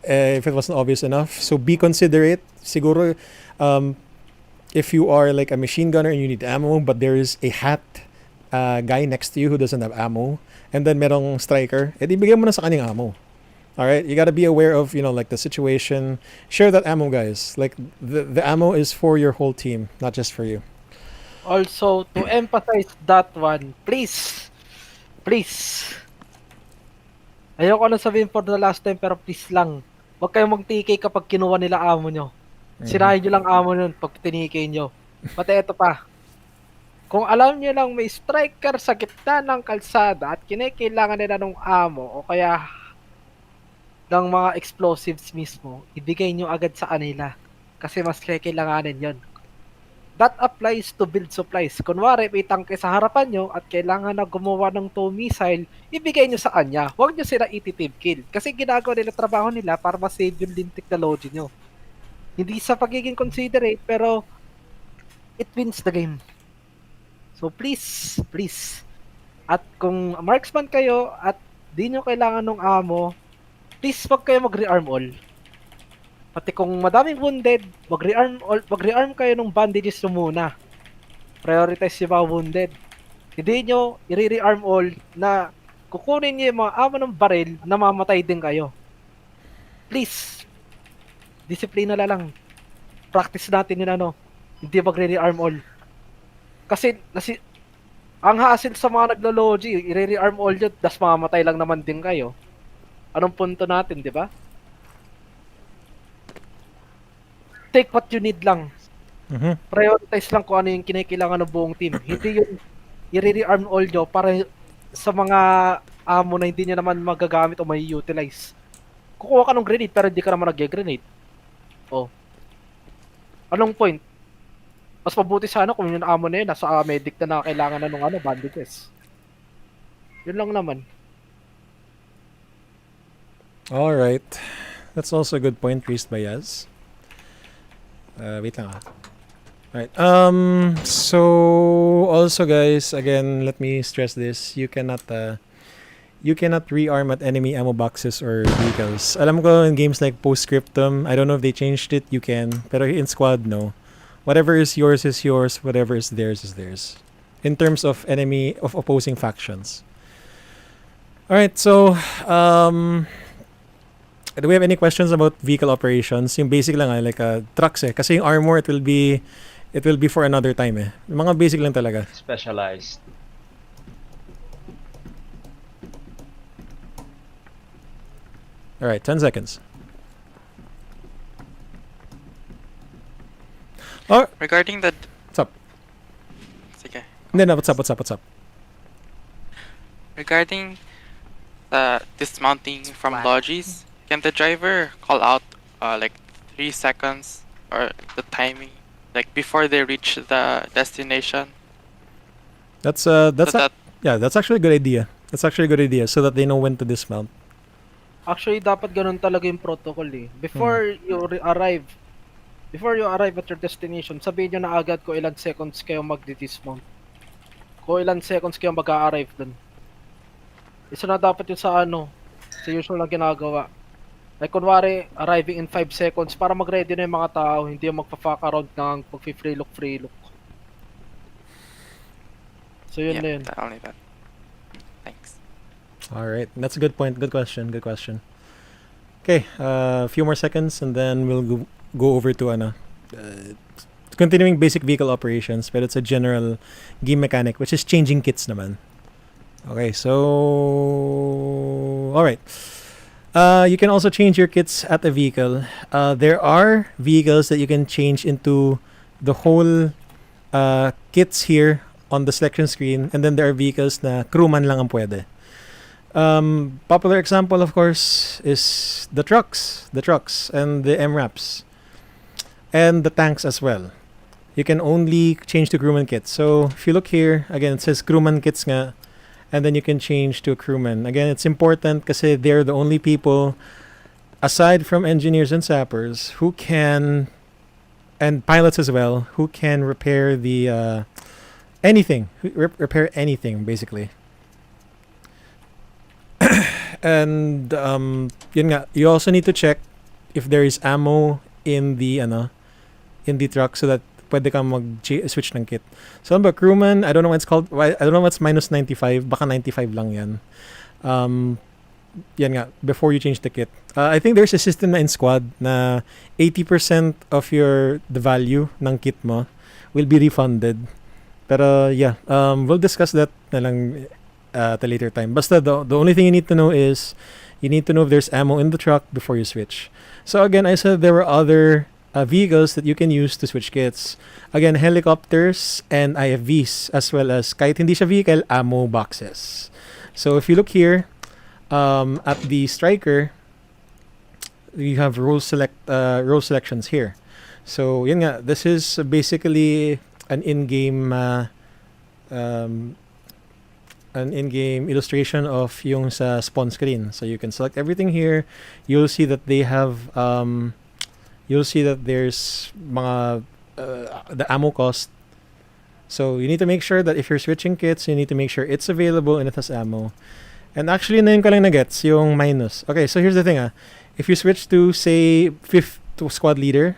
If it wasn't obvious enough, so be considerate. Siguro, if you are like a machine gunner and you need ammo, but there is a hat guy next to you who doesn't have ammo, and then merong striker, edi bigyan mo na sa kanyang ammo. All right, you gotta be aware of like the situation. Share that ammo, guys. Like the ammo is for your whole team, not just for you. Also, to emphasize that one, please, ayoko na sabihin for the last time, pero please lang, huwag kayong mag-TK kapag kinuha nila amo nyo. Sirahin nyo lang amo nun pag tinike nyo. Pati eto pa, kung alam nyo lang may striker sa gitna ng kalsada at kinakailangan nila ng amo o kaya ng mga explosives mismo, ibigay nyo agad sa kanila kasi mas kailanganin yon. That applies to build supplies. Kunwari, may tangke sa harapan nyo at kailangan na gumawa ng tow missile, ibigay nyo sa kanya. Huwag nyo sila ititib kill. Kasi ginagawa nila trabaho nila para ma-save yung din technology nyo. Hindi sa pagiging considerate, pero it wins the game. So please. At kung marksman kayo at di nyo kailangan ng ammo, please wag kayo mag-rearm all. Pati kung madaming wounded, mag-rearm kayo ng bandages muna. Prioritize yung mga wounded. Hindi nyo i-rearm all na kukunin nyo yung mga ammo ng baril na mamatay din kayo. Please, disiplina na lang. Practice natin yun hindi mag-rearm all. Kasi ang hassle sa mga naglo-logi, i-rearm all yun, das mamamatay lang naman din kayo. Anong punto natin, di ba? Take what you need lang. Prioritize lang kung ano yung kinakailangan ng buong team. Hindi yung i-rearm all nyo para sa mga ammo na hindi nyo naman magagamit o may utilize. Kukuha ka ng grenade pero hindi ka naman nag-grenade. Oh. Anong point? Mas mabuti sana kung yung ammo na yun nasa medic na kailangan na ng bandages. Yun lang naman. Alright. That's also a good point raised by Yaz. Wait lang. Alright. So also, guys, again, let me stress this. You cannot rearm at enemy ammo boxes or vehicles. Alam ko in games like Postscriptum, I don't know if they changed it, you can. Pero in Squad, no. Whatever is yours, whatever is theirs is theirs. In terms of opposing factions. Alright, so Do we have any questions about vehicle operations? Yung basic lang like trucks eh. Kasi yung armor it will be for another time eh. Yung mga basic lang talaga. Specialized. All right, 10 seconds. Oh, Regarding the... what's up? Sige. No, what's up? Regarding the dismounting from lodges, can the driver call out like 3 seconds or the timing, like before they reach the destination? That's So that yeah, that's actually a good idea. That's actually a good idea so that they know when to dismount. Actually, dapat ganun talaga yung protocol eh. Before you arrive at your destination, sabihin nyo na agad kung ilan seconds kayo magdi-dismount. Kung ilan seconds kayo mag-a-arrive dun. Isa na dapat yun sa sa usual na ginagawa. Like kunwari, arriving in 5 seconds para mag-ready na yung mga tao, hindi yung magpa-fuck around ng pag-free look. So yun na yun. only that. Thanks. All right, that's a good point. Good question. Okay, a few more seconds and then we'll go over to continuing basic vehicle operations, but it's a general game mechanic which is changing kits naman. Okay, so all right. You can also change your kits at the vehicle. There are vehicles that you can change into the whole kits here on the selection screen, and then there are vehicles na crewman lang ang pwede. Popular example, of course, is the trucks and the MRAPs, and the tanks as well. You can only change to crewman kits. So if you look here, again, it says crewman kits nga, and then you can change to a crewman. Again, it's important kasi they're the only people, aside from engineers and sappers, who can, and pilots as well, who can repair the anything, repair anything basically. And yun nga, you also need to check if there is ammo in the truck so that pwede kang mag-switch ng kit. So ano ba, crewman, I don't know what it's called. I don't know what's minus 95. Baka 95 lang yan. Yan nga, before you change the kit. I think there's a system na in squad na 80% of the value ng kit mo will be refunded. Pero yeah, we'll discuss that na lang at a later time. Basta the only thing you need to know is you need to know if there's ammo in the truck before you switch. So again, I said there were other vehicles that you can use to switch kits. Again, helicopters and IFVs, as well as kahit hindi siya vehicle, ammo boxes. So if you look here at the striker, you have role selections here. So yun nga, this is basically an in-game illustration of yung sa spawn screen. So you can select everything here. You'll see that they have you'll see that there's mga the ammo cost. So you need to make sure that if you're switching kits, you need to make sure it's available and it has ammo. And actually, na yun ko lang na-gets yung minus. Okay, so here's the thing if you switch to say 5th to squad leader,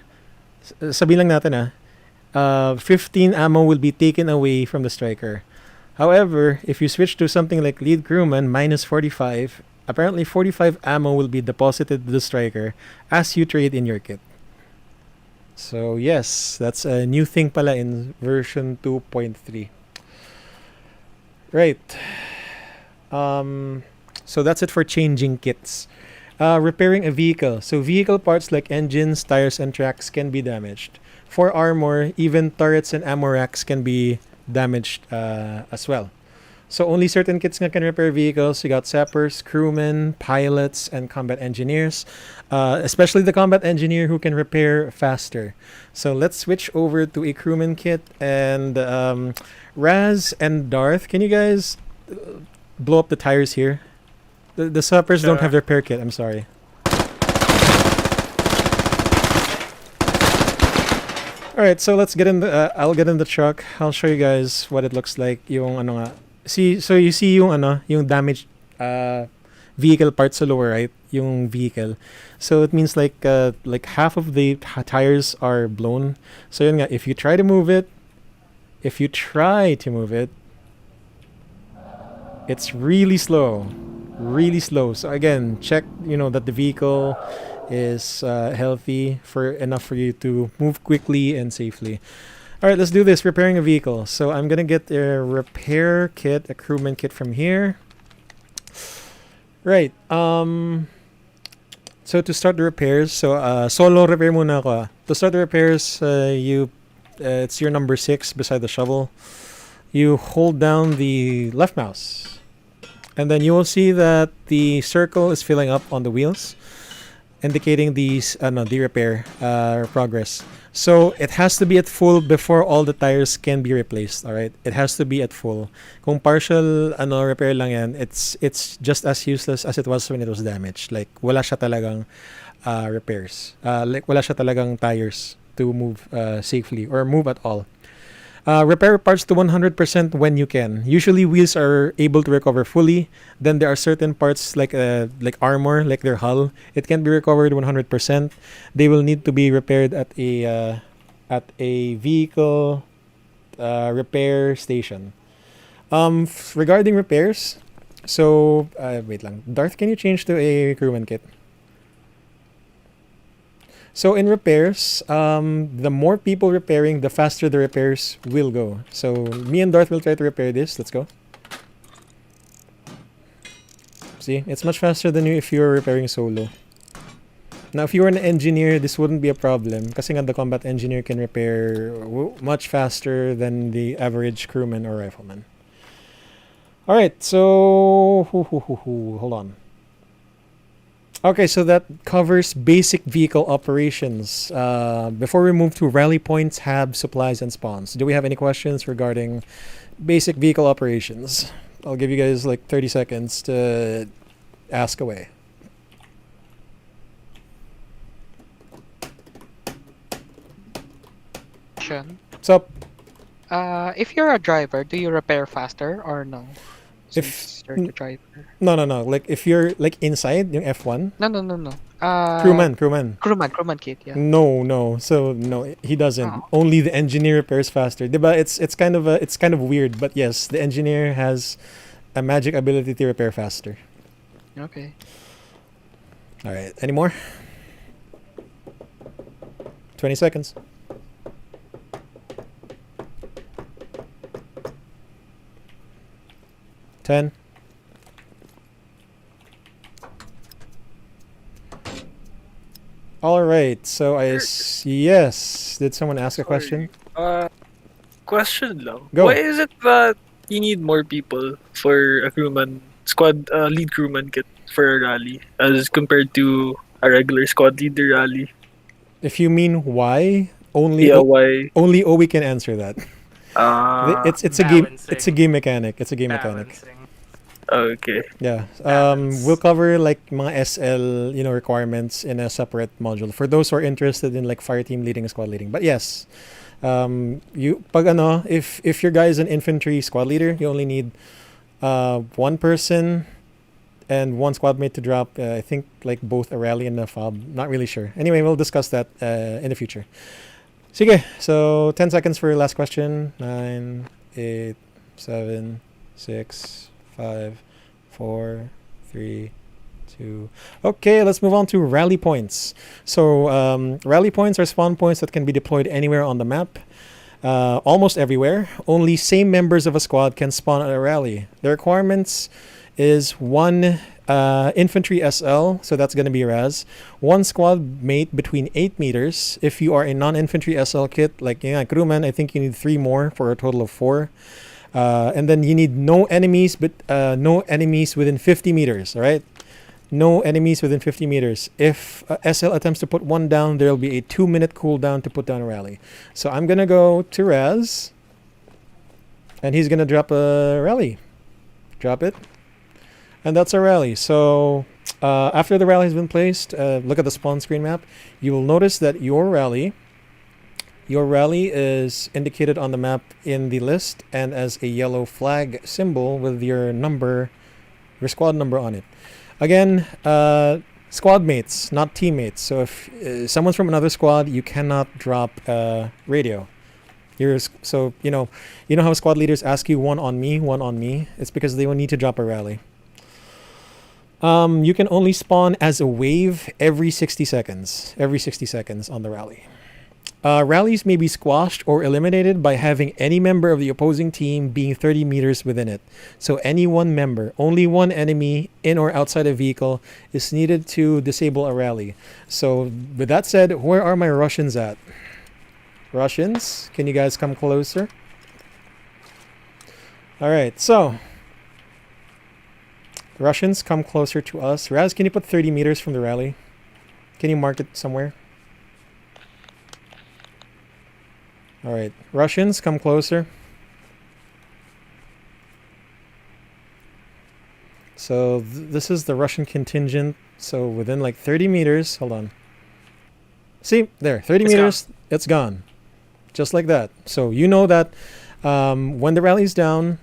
sabihin lang natin 15 ammo will be taken away from the striker. However, if you switch to something like lead crewman, minus 45, apparently 45 ammo will be deposited to the striker as you trade in your kit. So yes, that's a new thing pala in version 2.3. Right. So that's it for changing kits. Repairing a vehicle. So vehicle parts like engines, tires, and tracks can be damaged. For armor, even turrets and ammo racks can be damaged as well. So only certain kits nga can repair vehicles. You got sappers, crewmen, pilots, and combat engineers. Especially the combat engineer who can repair faster. So let's switch over to a crewman kit. And Raz and Darth, can you guys blow up the tires here? The sappers don't have their repair kit. I'm sorry. Alright, so let's get in the I'll get in the truck. I'll show you guys what it looks like. Yung ano nga. So you see yung yung damaged vehicle parts sa lower right, yung vehicle. So it means like half of the tires are blown. So yun nga, if you try to move it, it's really slow. really slow. So again, check that the vehicle is healthy for enough for you to move quickly and safely. All right, let's do this. Repairing a vehicle. So I'm gonna get a repair kit, a crewman kit from here. Right. So to start the repairs, solo repair muna ako. To start the repairs, it's your number 6 beside the shovel. You hold down the left mouse, and then you will see that the circle is filling up on the wheels, indicating the repair progress. So it has to be at full before all the tires can be replaced. All right, it has to be at full. Kung partial repair lang yan, it's just as useless as it was when it was damaged. Like wala siya talagang repairs. Like wala siya talagang tires to move safely or move at all. Repair parts to 100% when you can. Usually wheels are able to recover fully. Then there are certain parts like armor, like their hull. It can be recovered 100%. They will need to be repaired at a vehicle repair station. Regarding repairs, so wait lang. Darth, can you change to a crewman kit? So in repairs, the more people repairing, the faster the repairs will go. So me and Darth will try to repair this. Let's go. See, it's much faster than if you were repairing solo. Now, if you were an engineer, this wouldn't be a problem. Kasi nga the combat engineer can repair much faster than the average crewman or rifleman. All right, so hold on. Okay, so that covers basic vehicle operations. Before we move to rally points, hab, supplies, and spawns, do we have any questions regarding basic vehicle operations? I'll give you guys like 30 seconds to ask away. Question. What's up? If you're a driver, do you repair faster or no? If Since you're the driver. no. Like if you're like inside yung F1. No. Crewman. Crewman kit, yeah. No. So no, he doesn't. Oh. Only the engineer repairs faster. Diba? It's kind of weird, but yes, the engineer has a magic ability to repair faster. Okay. All right. Any more? 20 seconds. 10. All right. So yes. Did someone ask a question? Question lang. Go. Why is it that you need more people for a crewman squad lead crewman kit for a rally as compared to a regular squad leader rally? If you mean why, only why? only Owi can answer that. It's a game. It's a game mechanic. It's a game mechanic. Okay. Yeah. We'll cover like mga SL, requirements in a separate module for those who are interested in like fire team leading, squad leading. But yes, if your guy is an infantry squad leader, you only need one person and one squad mate to drop. I think like both a rally and a fob. Not really sure. Anyway, we'll discuss that in the future. Sige. So 10 seconds for your last question. 9, 8, 7, 6, 5, 4, 3, 2. Okay, let's move on to rally points. So rally points are spawn points that can be deployed anywhere on the map. Almost everywhere. Only same members of a squad can spawn at a rally. The requirements is one infantry SL, so that's going to be Raz. One squad mate between 8 meters. If you are a non-infantry SL kit, like crewman, I think you need 3 more for a total of 4. And then you need no enemies, but no enemies within 50 meters, all right? No enemies within 50 meters. If SL attempts to put one down, there will be a 2-minute cooldown to put down a rally. So I'm going to go to Raz, and he's going to drop a rally. Drop it. And that's a rally. So after the rally has been placed, look at the spawn screen map. You will notice that your rally is indicated on the map in the list and as a yellow flag symbol with your squad number on it. Again, squad mates, not teammates. So if someone's from another squad, you cannot drop radio. So you know how squad leaders ask you one on me. It's because they will need to drop a rally. You can only spawn as a wave every 60 seconds. Every 60 seconds on the rally. Rallies may be squashed or eliminated by having any member of the opposing team being 30 meters within it. So any one member, only one enemy in or outside a vehicle is needed to disable a rally. So with that said, where are my Russians at? Russians, can you guys come closer? Alright, so Russians, come closer to us. Raz, can you put 30 meters from the rally? Can you mark it somewhere? Alright, Russians, come closer. So this is the Russian contingent. So within like 30 meters, hold on. See, there, 30 meters, it's gone. Just like that. So you know that when the rally's down,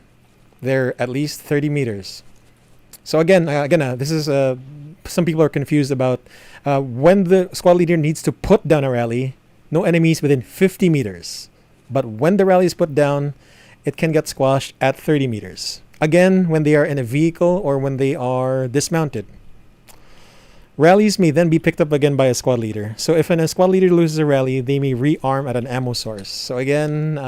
they're at least 30 meters. So again, this is some people are confused about when the squad leader needs to put down a rally, no enemies within 50 meters. But when the rally is put down, it can get squashed at 30 meters. Again, when they are in a vehicle or when they are dismounted. Rallies may then be picked up again by a squad leader. So if a squad leader loses a rally, they may rearm at an ammo source. So again,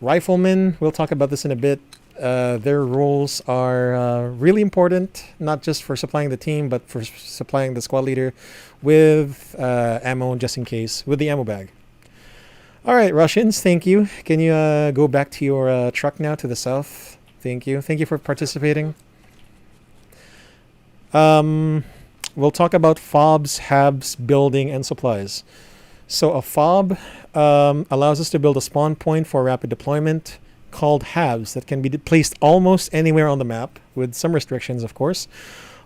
riflemen, we'll talk about this in a bit. Their roles are really important, not just for supplying the team, but for supplying the squad leader with ammo just in case, with the ammo bag. All right, Russians, thank you. Can you go back to your truck now to the south? Thank you. Thank you for participating. We'll talk about FOBs, HABs, building, and supplies. So a FOB allows us to build a spawn point for rapid deployment called HABs that can be placed almost anywhere on the map, with some restrictions, of course.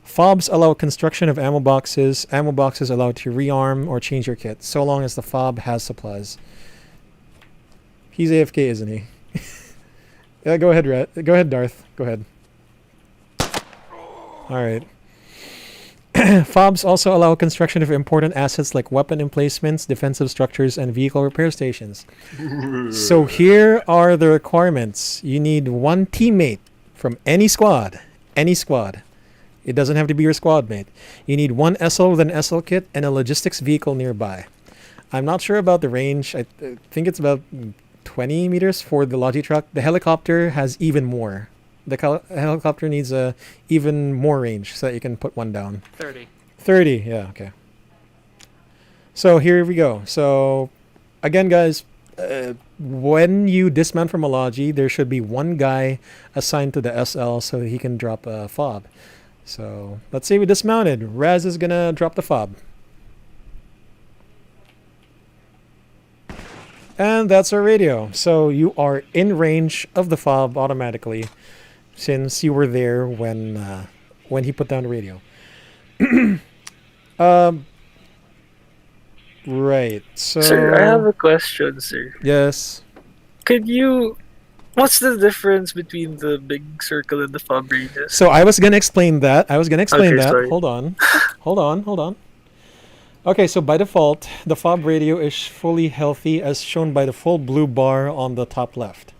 FOBs allow construction of ammo boxes. Ammo boxes allow you to rearm or change your kit, so long as the FOB has supplies. He's AFK, isn't he? Yeah, go ahead, Go ahead, Darth. Go ahead. All right. FOBs also allow construction of important assets like weapon emplacements, defensive structures, and vehicle repair stations. So here are the requirements. You need one teammate from any squad. Any squad. It doesn't have to be your squad mate. You need one SL with an SL kit and a logistics vehicle nearby. I'm not sure about the range. I think it's about 20 meters for the Logi truck. The helicopter has even more. The helicopter needs even more range so that you can put one down. 30. 30, yeah, okay. So here we go. So again, guys, when you dismount from a Logi, there should be one guy assigned to the SL so that he can drop a FOB. So let's say we dismounted. Raz is gonna drop the FOB. And that's our radio. So you are in range of the FOB automatically, since you were there when he put down the radio. Right. So. Sir, I have a question, sir. Yes. Could you? What's the difference between the big circle and the fob radius? So I was gonna explain that. Okay, sorry. Hold on. Hold on. Okay, so by default, the fob radio is fully healthy as shown by the full blue bar on the top left.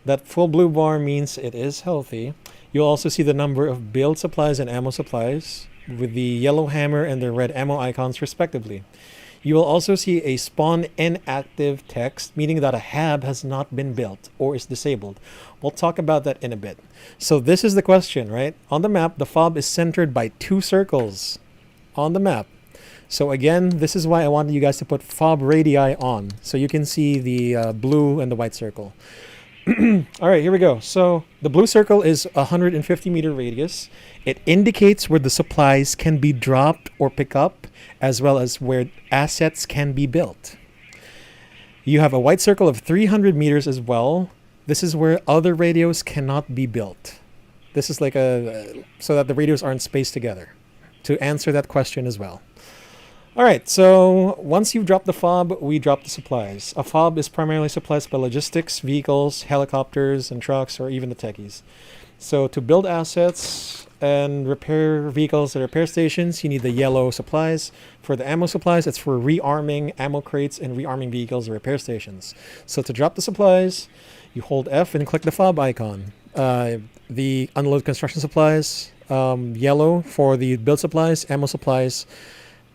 That full blue bar means it is healthy. You'll also see the number of build supplies and ammo supplies with the yellow hammer and the red ammo icons respectively. You will also see a spawn inactive text, meaning that a HAB has not been built or is disabled. We'll talk about that in a bit. So this is the question, right? On the map, the fob is centered by two circles on the map. So again, this is why I wanted you guys to put fob radii on, so you can see the blue and the white circle. All right, here we go. So the blue circle is 150 meter radius. It indicates where the supplies can be dropped or pick up, as well as where assets can be built. You have a white circle of 300 meters as well. This is where other radios cannot be built. This is like so that the radios aren't spaced together, to answer that question as well. All right, so once you've dropped the fob, we drop the supplies. A fob is primarily supplies by logistics, vehicles, helicopters, and trucks, or even the techies. So to build assets and repair vehicles at repair stations, you need the yellow supplies. For the ammo supplies, it's for rearming ammo crates and rearming vehicles at repair stations. So to drop the supplies, you hold F and click the fob icon. The unload construction supplies, yellow for the build supplies, ammo supplies,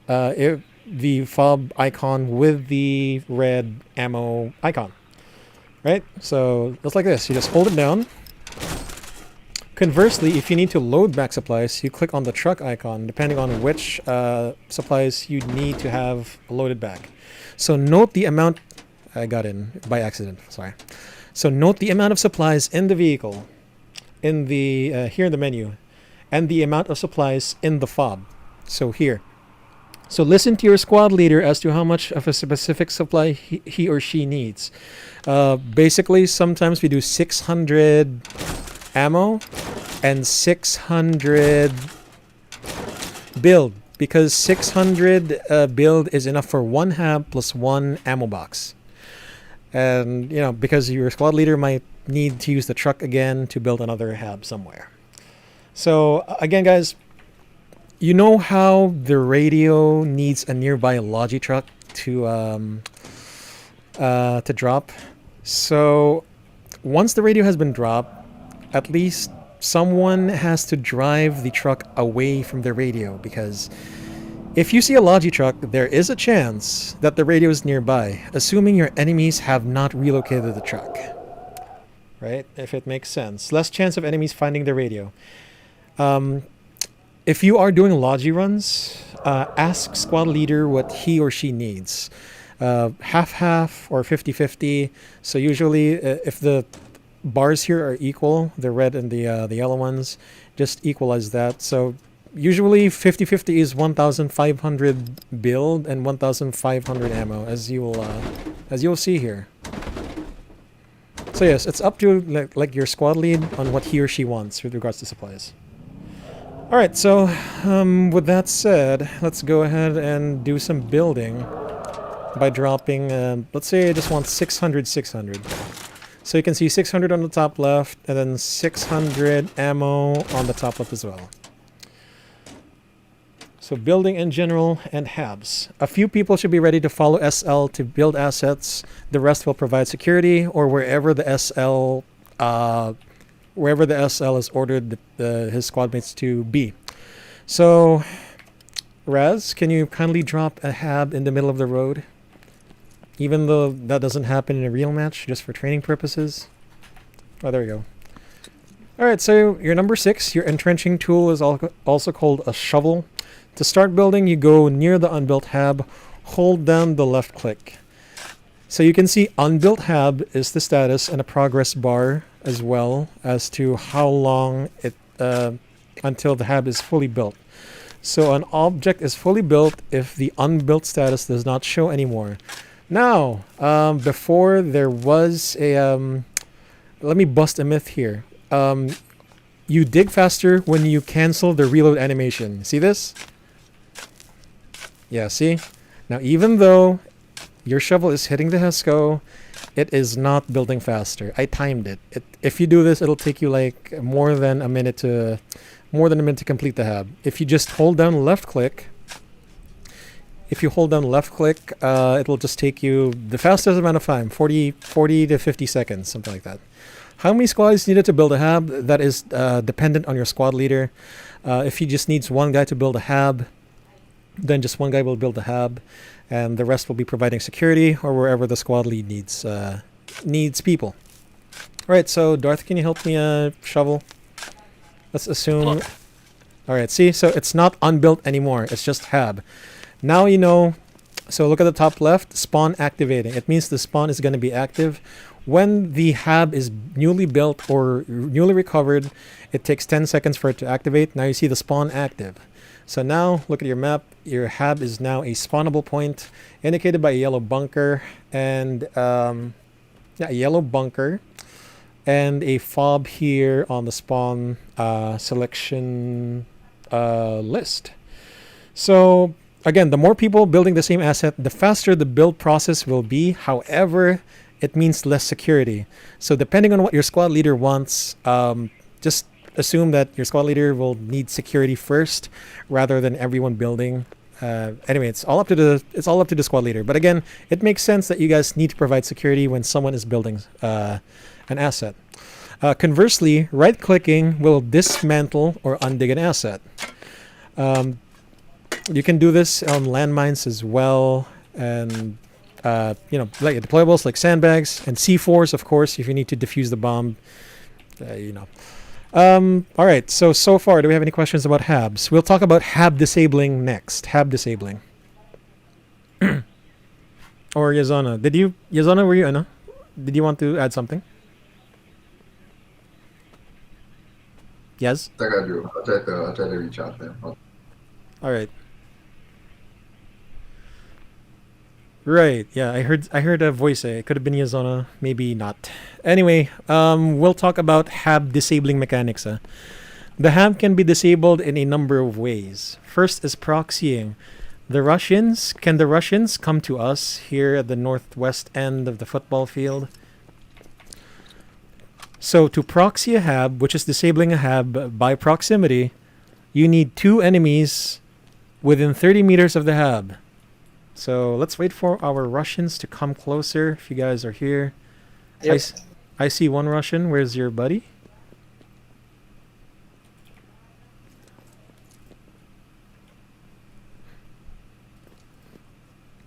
the fob icon with the red ammo icon. Right? So just like this, you just hold it down. Conversely, if you need to load back supplies, you click on the truck icon depending on which supplies you need to have loaded back. So note the amount, I got in by accident, sorry. So note the amount of supplies in the vehicle, in the here in the menu, and the amount of supplies in the fob. So here. So listen to your squad leader as to how much of a specific supply he or she needs. Basically, sometimes we do 600 ammo and 600 build, because 600 build is enough for 1 hab plus 1 ammo box. And, you know, because your squad leader might need to use the truck again to build another hab somewhere. So, again, guys, you know how the radio needs a nearby logi truck to drop? So, once the radio has been dropped, at least someone has to drive the truck away from the radio, because if you see a logi truck, there is a chance that the radio is nearby, assuming your enemies have not relocated the truck. Right? If it makes sense. Less chance of enemies finding the radio. If you are doing logi runs, ask squad leader what he or she needs. Half-half or 50-50. So usually if the bars here are equal, the red and the yellow ones, just equalize that. So usually 50-50 is 1,500 build and 1,500 ammo, as you will see here. So yes, it's up to like your squad lead on what he or she wants with regards to supplies. All right, so with that said, let's go ahead and do some building by dropping. Let's say I just want 600. So you can see 600 on the top left, and then 600 ammo on the top left as well. So building in general and habs. A few people should be ready to follow SL to build assets. The rest will provide security, or wherever the SL is ordered his squad mates to be. So, Raz, can you kindly drop a hab in the middle of the road? Even though that doesn't happen in a real match, just for training purposes. Oh, there we go. Alright, so your number 6, your entrenching tool is also called a shovel. To start building, you go near the unbuilt hab, hold down the left click. So you can see unbuilt hab is the status and a progress bar as well as to how long it until the hab is fully built. So an object is fully built if the unbuilt status does not show anymore. Now, before there was a let me bust a myth here. You dig faster when you cancel the reload animation. See this? Yeah, see? Now even though your shovel is hitting the HESCO, it is not building faster. I timed it. If you do this, it'll take you like more than a minute to complete the hab. If you just hold down left click, it will just take you the fastest amount of time, 40 to 50 seconds, something like that. How many squads needed to build a hab? That is dependent on your squad leader. If he just needs one guy to build a hab, then just one guy will build a hab, and the rest will be providing security or wherever the squad lead needs people. All right, so Darth, can you help me shovel? Let's assume. All right, see, so it's not unbuilt anymore. It's just hab. Now you know. So look at the top left, spawn activating. It means the spawn is going to be active. When the hab is newly built or newly recovered, it takes 10 seconds for it to activate. Now you see the spawn active. So now look at your map. Your hab is now a spawnable point indicated by a yellow bunker and a yellow bunker and a fob here on the spawn selection list. So again, the more people building the same asset, the faster the build process will be. However, it means less security. So depending on what your squad leader wants, just assume that your squad leader will need security first rather than everyone building. Anyway, it's all up to the squad leader. But again, it makes sense that you guys need to provide security when someone is building an asset. Conversely, right-clicking will dismantle or undig an asset. You can do this on landmines as well, and like deployables like sandbags and C4s, of course, if you need to defuse the bomb. All right. So far, do we have any questions about HABs? We'll talk about HAB disabling next. HAB disabling. Or Yazana, Yazana, were you did you want to add something? Yes. Teka, Drew. I'll try to reach out to him. All right. Right. Yeah, I heard a voice. It could have been Yazona, maybe not. Anyway, we'll talk about HAB disabling mechanics. The HAB can be disabled in a number of ways. First is proxying. Can the Russians come to us here at the northwest end of the football field? So to proxy a HAB, which is disabling a HAB by proximity, you need 2 enemies within 30 meters of the HAB. So let's wait for our Russians to come closer if you guys are here. Yep. I see one Russian. Where's your buddy?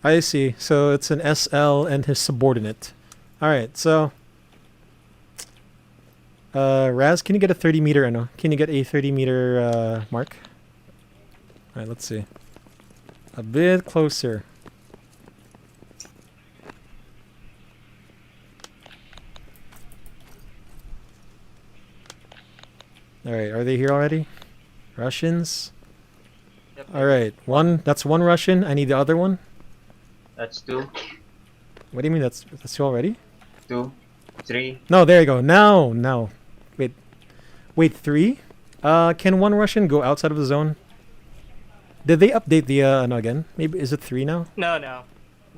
I see. So it's an SL and his subordinate. Alright, so Raz, can you get a 30 meter? No, can you get a 30 meter mark? Alright, let's see. A bit closer. Alright, are they here already? Russians? Yep. Alright, that's one Russian. I need the other one. That's 2. What do you mean that's 2 already? 2, 3. No, there you go. Now. Wait, 3? Can one Russian go outside of the zone? Did they update the no again? Maybe is it 3 now? No.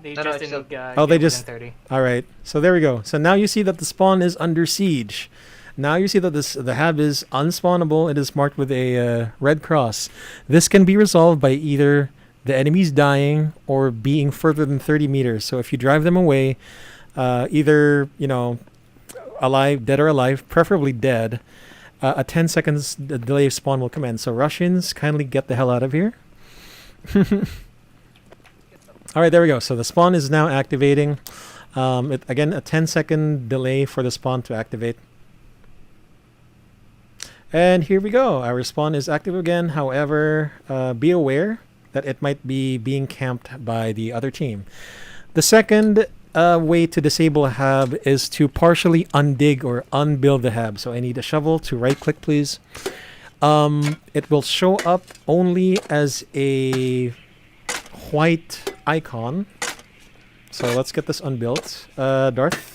They No, just it's didn't. Oh, they get just. within 30. All right. So there we go. So now you see that the spawn is under siege. Now you see that the HAB is unspawnable. It is marked with a red cross. This can be resolved by either the enemies dying or being further than 30 meters. So if you drive them away, either alive, dead or alive, preferably dead, a 10 seconds delay of spawn will commence. So Russians, kindly get the hell out of here. All right, there we go. So the spawn is now activating. Again, a 10-second delay for the spawn to activate. And here we go. Our spawn is active again. However, be aware that it might be being camped by the other team. The second way to disable a HAB is to partially undig or unbuild the HAB. So I need a shovel to right-click, please. It will show up only as a white icon. So let's get this unbuilt. Darth?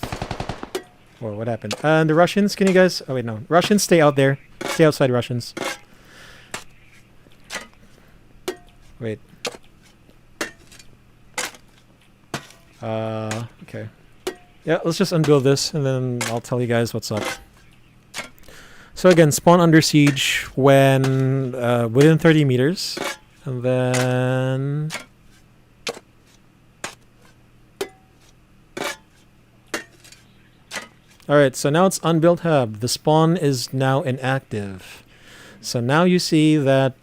Or what happened? And the Russians, can you guys... Oh, wait, no. Russians, stay out there. Stay outside, Russians. Wait. Okay. Yeah, let's just unbuild this, and then I'll tell you guys what's up. So again, spawn under siege when within 30 meters. And then... Alright, so now it's unbuilt hub. The spawn is now inactive. So now you see that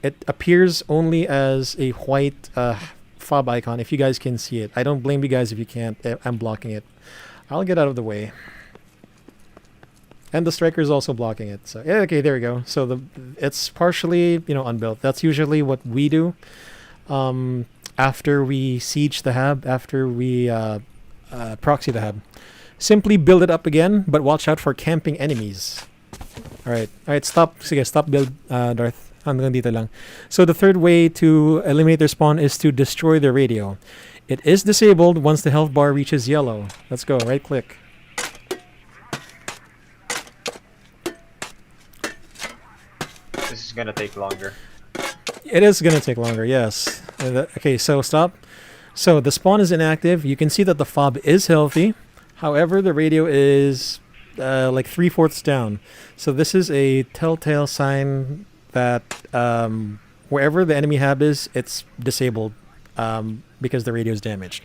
it appears only as a white fob icon, if you guys can see it. I don't blame you guys if you can't. I'm blocking it. I'll get out of the way. And the striker is also blocking it. So yeah, okay, there we go. So it's partially, unbuilt. That's usually what we do after we siege the hub, after we proxy the hub. Simply build it up again, but watch out for camping enemies. Alright, stop. Sige, stop build, Darth. Hanggang dito lang. So the third way to eliminate their spawn is to destroy their radio. It is disabled once the health bar reaches yellow. Let's go, right click. This is gonna take longer. It is gonna take longer, yes. Okay, so stop. So the spawn is inactive. You can see that the fob is healthy. However, the radio is like 3/4 down. So this is a telltale sign that wherever the enemy hab is, it's disabled because the radio is damaged.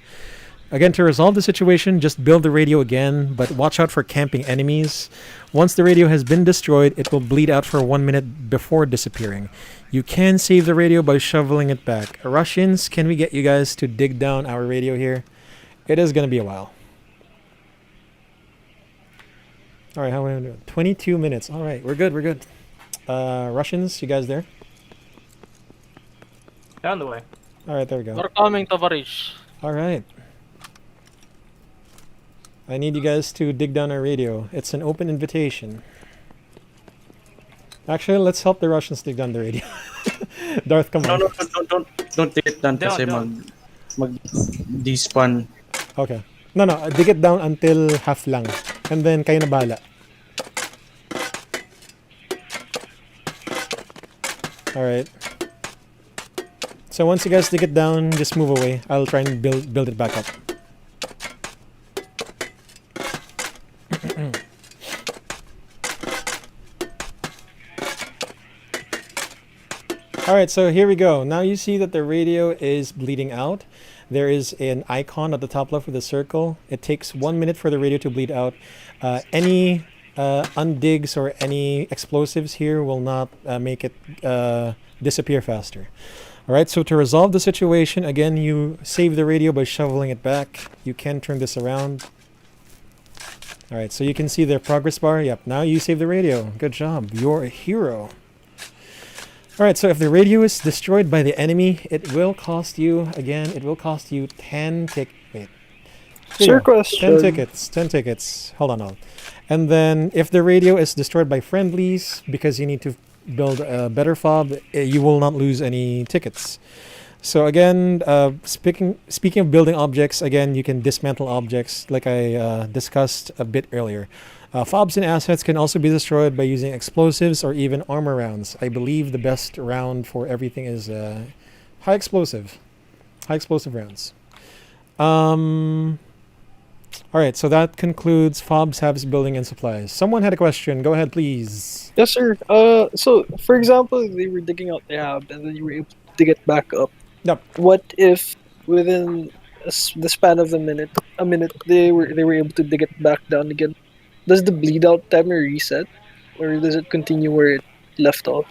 Again, to resolve the situation, just build the radio again, but watch out for camping enemies. Once the radio has been destroyed, it will bleed out for 1 minute before disappearing. You can save the radio by shoveling it back. Russians, can we get you guys to dig down our radio here? It is going to be a while. All right, how are we doing? 22 minutes. All right, we're good, we're good. Russians, you guys there? Down the way. All right, there we go. We're coming, Tavarish. All right. I need you guys to dig down our radio. It's an open invitation. Actually, let's help the Russians dig down the radio. Darth, come on. No, don't take it down kasi mag-despawn. Okay. No, dig it down until half lang. And then, kayo na bahala. Alright. So once you guys dig it down, just move away. I'll try and build it back up. Alright, so here we go. Now you see that the radio is bleeding out. There is an icon at the top left with a circle. It takes 1 minute for the radio to bleed out. Any undigs or any explosives here will not make it disappear faster. Alright, so to resolve the situation, again, you save the radio by shoveling it back. You can turn this around. Alright, so you can see the progress bar. Yep, now you save the radio. Good job. You're a hero. Alright, so if the radio is destroyed by the enemy, it will cost you, again, it will cost you 10 wait. Sir, question. 10 tickets. Hold on. And then if the radio is destroyed by friendlies, because you need to build a better fob, you will not lose any tickets. So again, speaking of building objects, again, you can dismantle objects like I discussed a bit earlier. Fobs and assets can also be destroyed by using explosives or even armor rounds. I believe the best round for everything is high explosive rounds. Alright, so that concludes fobs, habs, building, and supplies. Someone had a question. Go ahead, please. Yes, sir. So for example, they were digging out the hab, and then you were able to dig it back up. Yep. What if within the span of a minute, they were able to dig it back down again? Does the bleed out timer reset, or does it continue where it left off?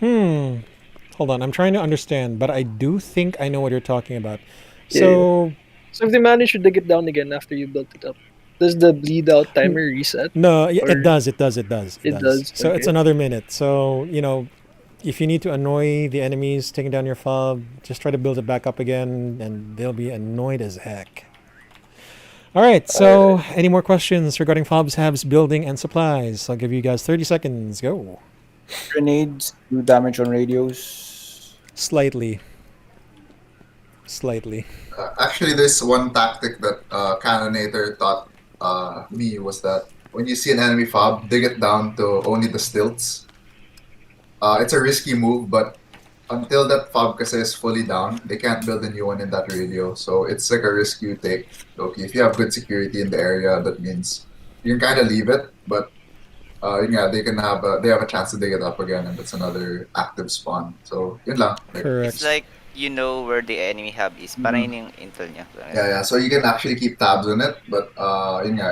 Hold on, I'm trying to understand, but I do think I know what you're talking about. So if they manage to dig it down again after you built it up, does the bleed out timer reset? No, it Or- does. It does. It does, So it's okay. another minute. So, if you need to annoy the enemies taking down your fob, just try to build it back up again, and they'll be annoyed as heck. Alright, so any more questions regarding fobs, habs, building, and supplies? I'll give you guys 30 seconds. Go. Grenades do damage on radios. Slightly. Actually, there's one tactic that Cannonator taught me was that when you see an enemy fob, dig it down to only the stilts. It's a risky move, but until that fob kasi is fully down, they can't build a new one in that radio. So it's like a risk you take. Okay, if you have good security in the area, that means you can kind of leave it, but they have a chance to dig it up again, and that's another active spawn. So yun lang. It's like you know where the enemy hub is. Parang yun yung intel niya. Yeah. So you can actually keep tabs on it, but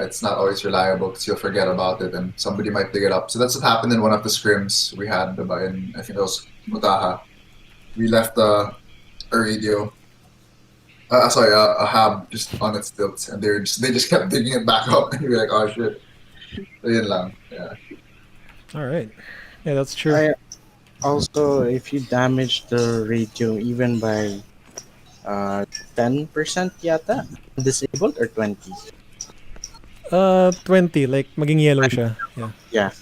it's not always reliable because you'll forget about it and somebody might dig it up. So that's what happened in one of the scrims we had in, I think it was Mutaha. We left a radio, a hab just on its stilts, and they just kept digging it back up, and you're like, oh shit. So yun lang. Yeah. Alright. Yeah, that's true. Also, if you damage the radio even by 10% yata, disabled or 20? 20, like maging yellow siya. Yeah.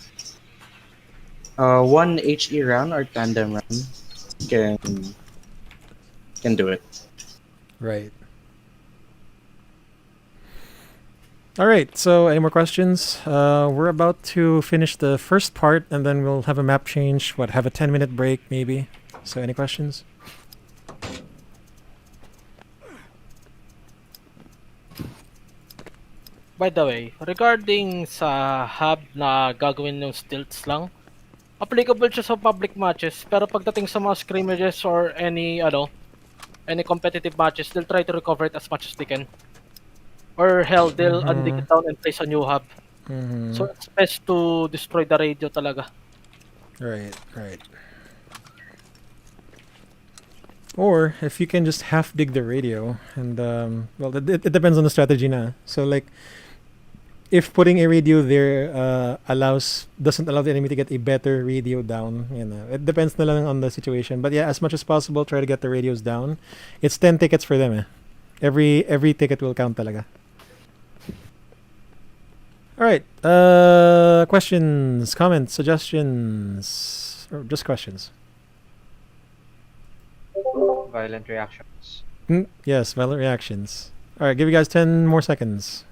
Yeah. 1 HE round or tandem round can do it. Right. Alright, so any more questions? We're about to finish the first part and then we'll have a map change. Have a 10-minute break maybe? So any questions? By the way, regarding sa hub na gagawin yung stilts lang, applicable siya sa public matches, pero pagdating sa mga scrimmages or any any competitive matches, they'll try to recover it as much as they can. Or hell, they'll undig it down and place a new hub. So it's best to destroy the radio talaga. Right, right. Or if you can just half dig the radio, and well, it depends on the strategy na. So like, if putting a radio there doesn't allow the enemy to get a better radio down, you know, it depends na lang on the situation. But yeah, as much as possible, try to get the radios down. It's 10 tickets for them. Eh. Every ticket will count talaga. All right. Questions, comments, suggestions, or just questions? Violent reactions. Yes, violent reactions. All right, give you guys 10 more seconds.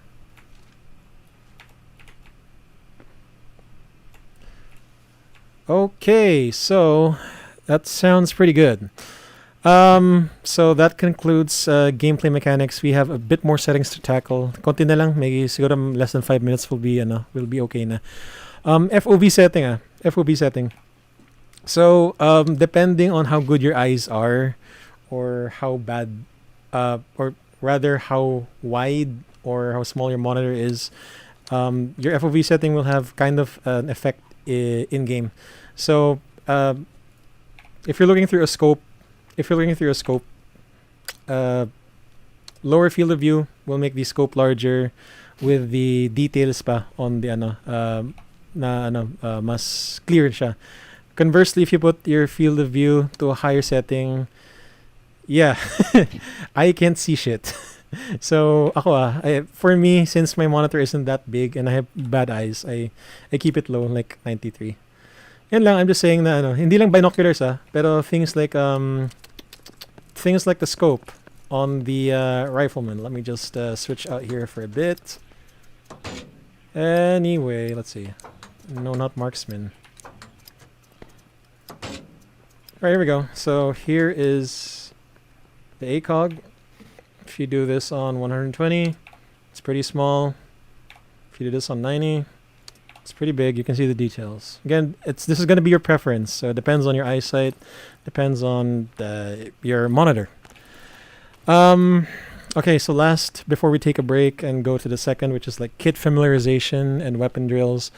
Okay, so that sounds pretty good. So that concludes gameplay mechanics. We have a bit more settings to tackle. Konti na lang, maybe siguro less than 5 minutes will be okay na. FOV setting FOV setting. So depending on how good your eyes are, or how bad, or rather how wide or how small your monitor is, your FOV setting will have kind of an effect in game. So if you're looking through a scope, lower field of view will make the scope larger with the details pa on the mas clear siya. Conversely, if you put your field of view to a higher setting, yeah, I can't see shit. So ako for me, since my monitor isn't that big and I have bad eyes, I keep it low, like 93. Yan lang, I'm just saying na hindi lang binoculars pero things like the scope on the rifleman. Let me just switch out here for a bit. Anyway, let's see. No, not marksman. All right, here we go. So here is the ACOG. If you do this on 120, it's pretty small. If you do this on 90, it's pretty big. You can see the details. Again, this is going to be your preference. So it depends on your eyesight, depends on your monitor. Okay, so last, before we take a break and go to the second, which is like kit familiarization and weapon drills,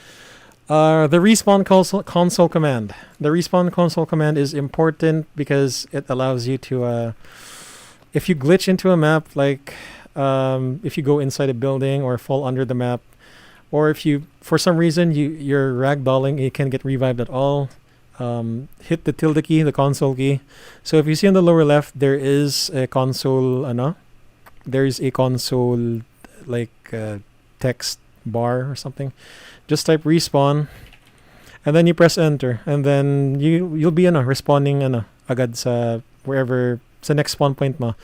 the respawn console command. The respawn console command is important because it allows you to, if you glitch into a map, like if you go inside a building or fall under the map, or if you, for some reason, you're ragdolling, you can't get revived at all, hit the tilde key, the console key. So if you see on the lower left, there is a console, there's a console like text bar or something. Just type respawn, and then you press enter, and then you'll be respawning agad sa wherever sa next spawn point mo.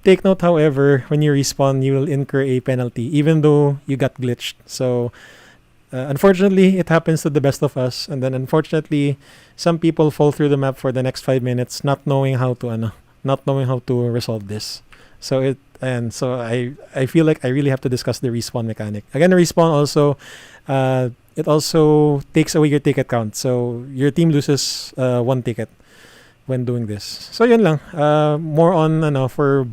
Take note, however, when you respawn, you will incur a penalty, even though you got glitched. So unfortunately, it happens to the best of us, and then unfortunately, some people fall through the map for the next 5 minutes, not knowing how to resolve this. So I feel like I really have to discuss the respawn mechanic. Again, the respawn also, it also takes away your ticket count. So your team loses 1 ticket when doing this. So yun lang. More on for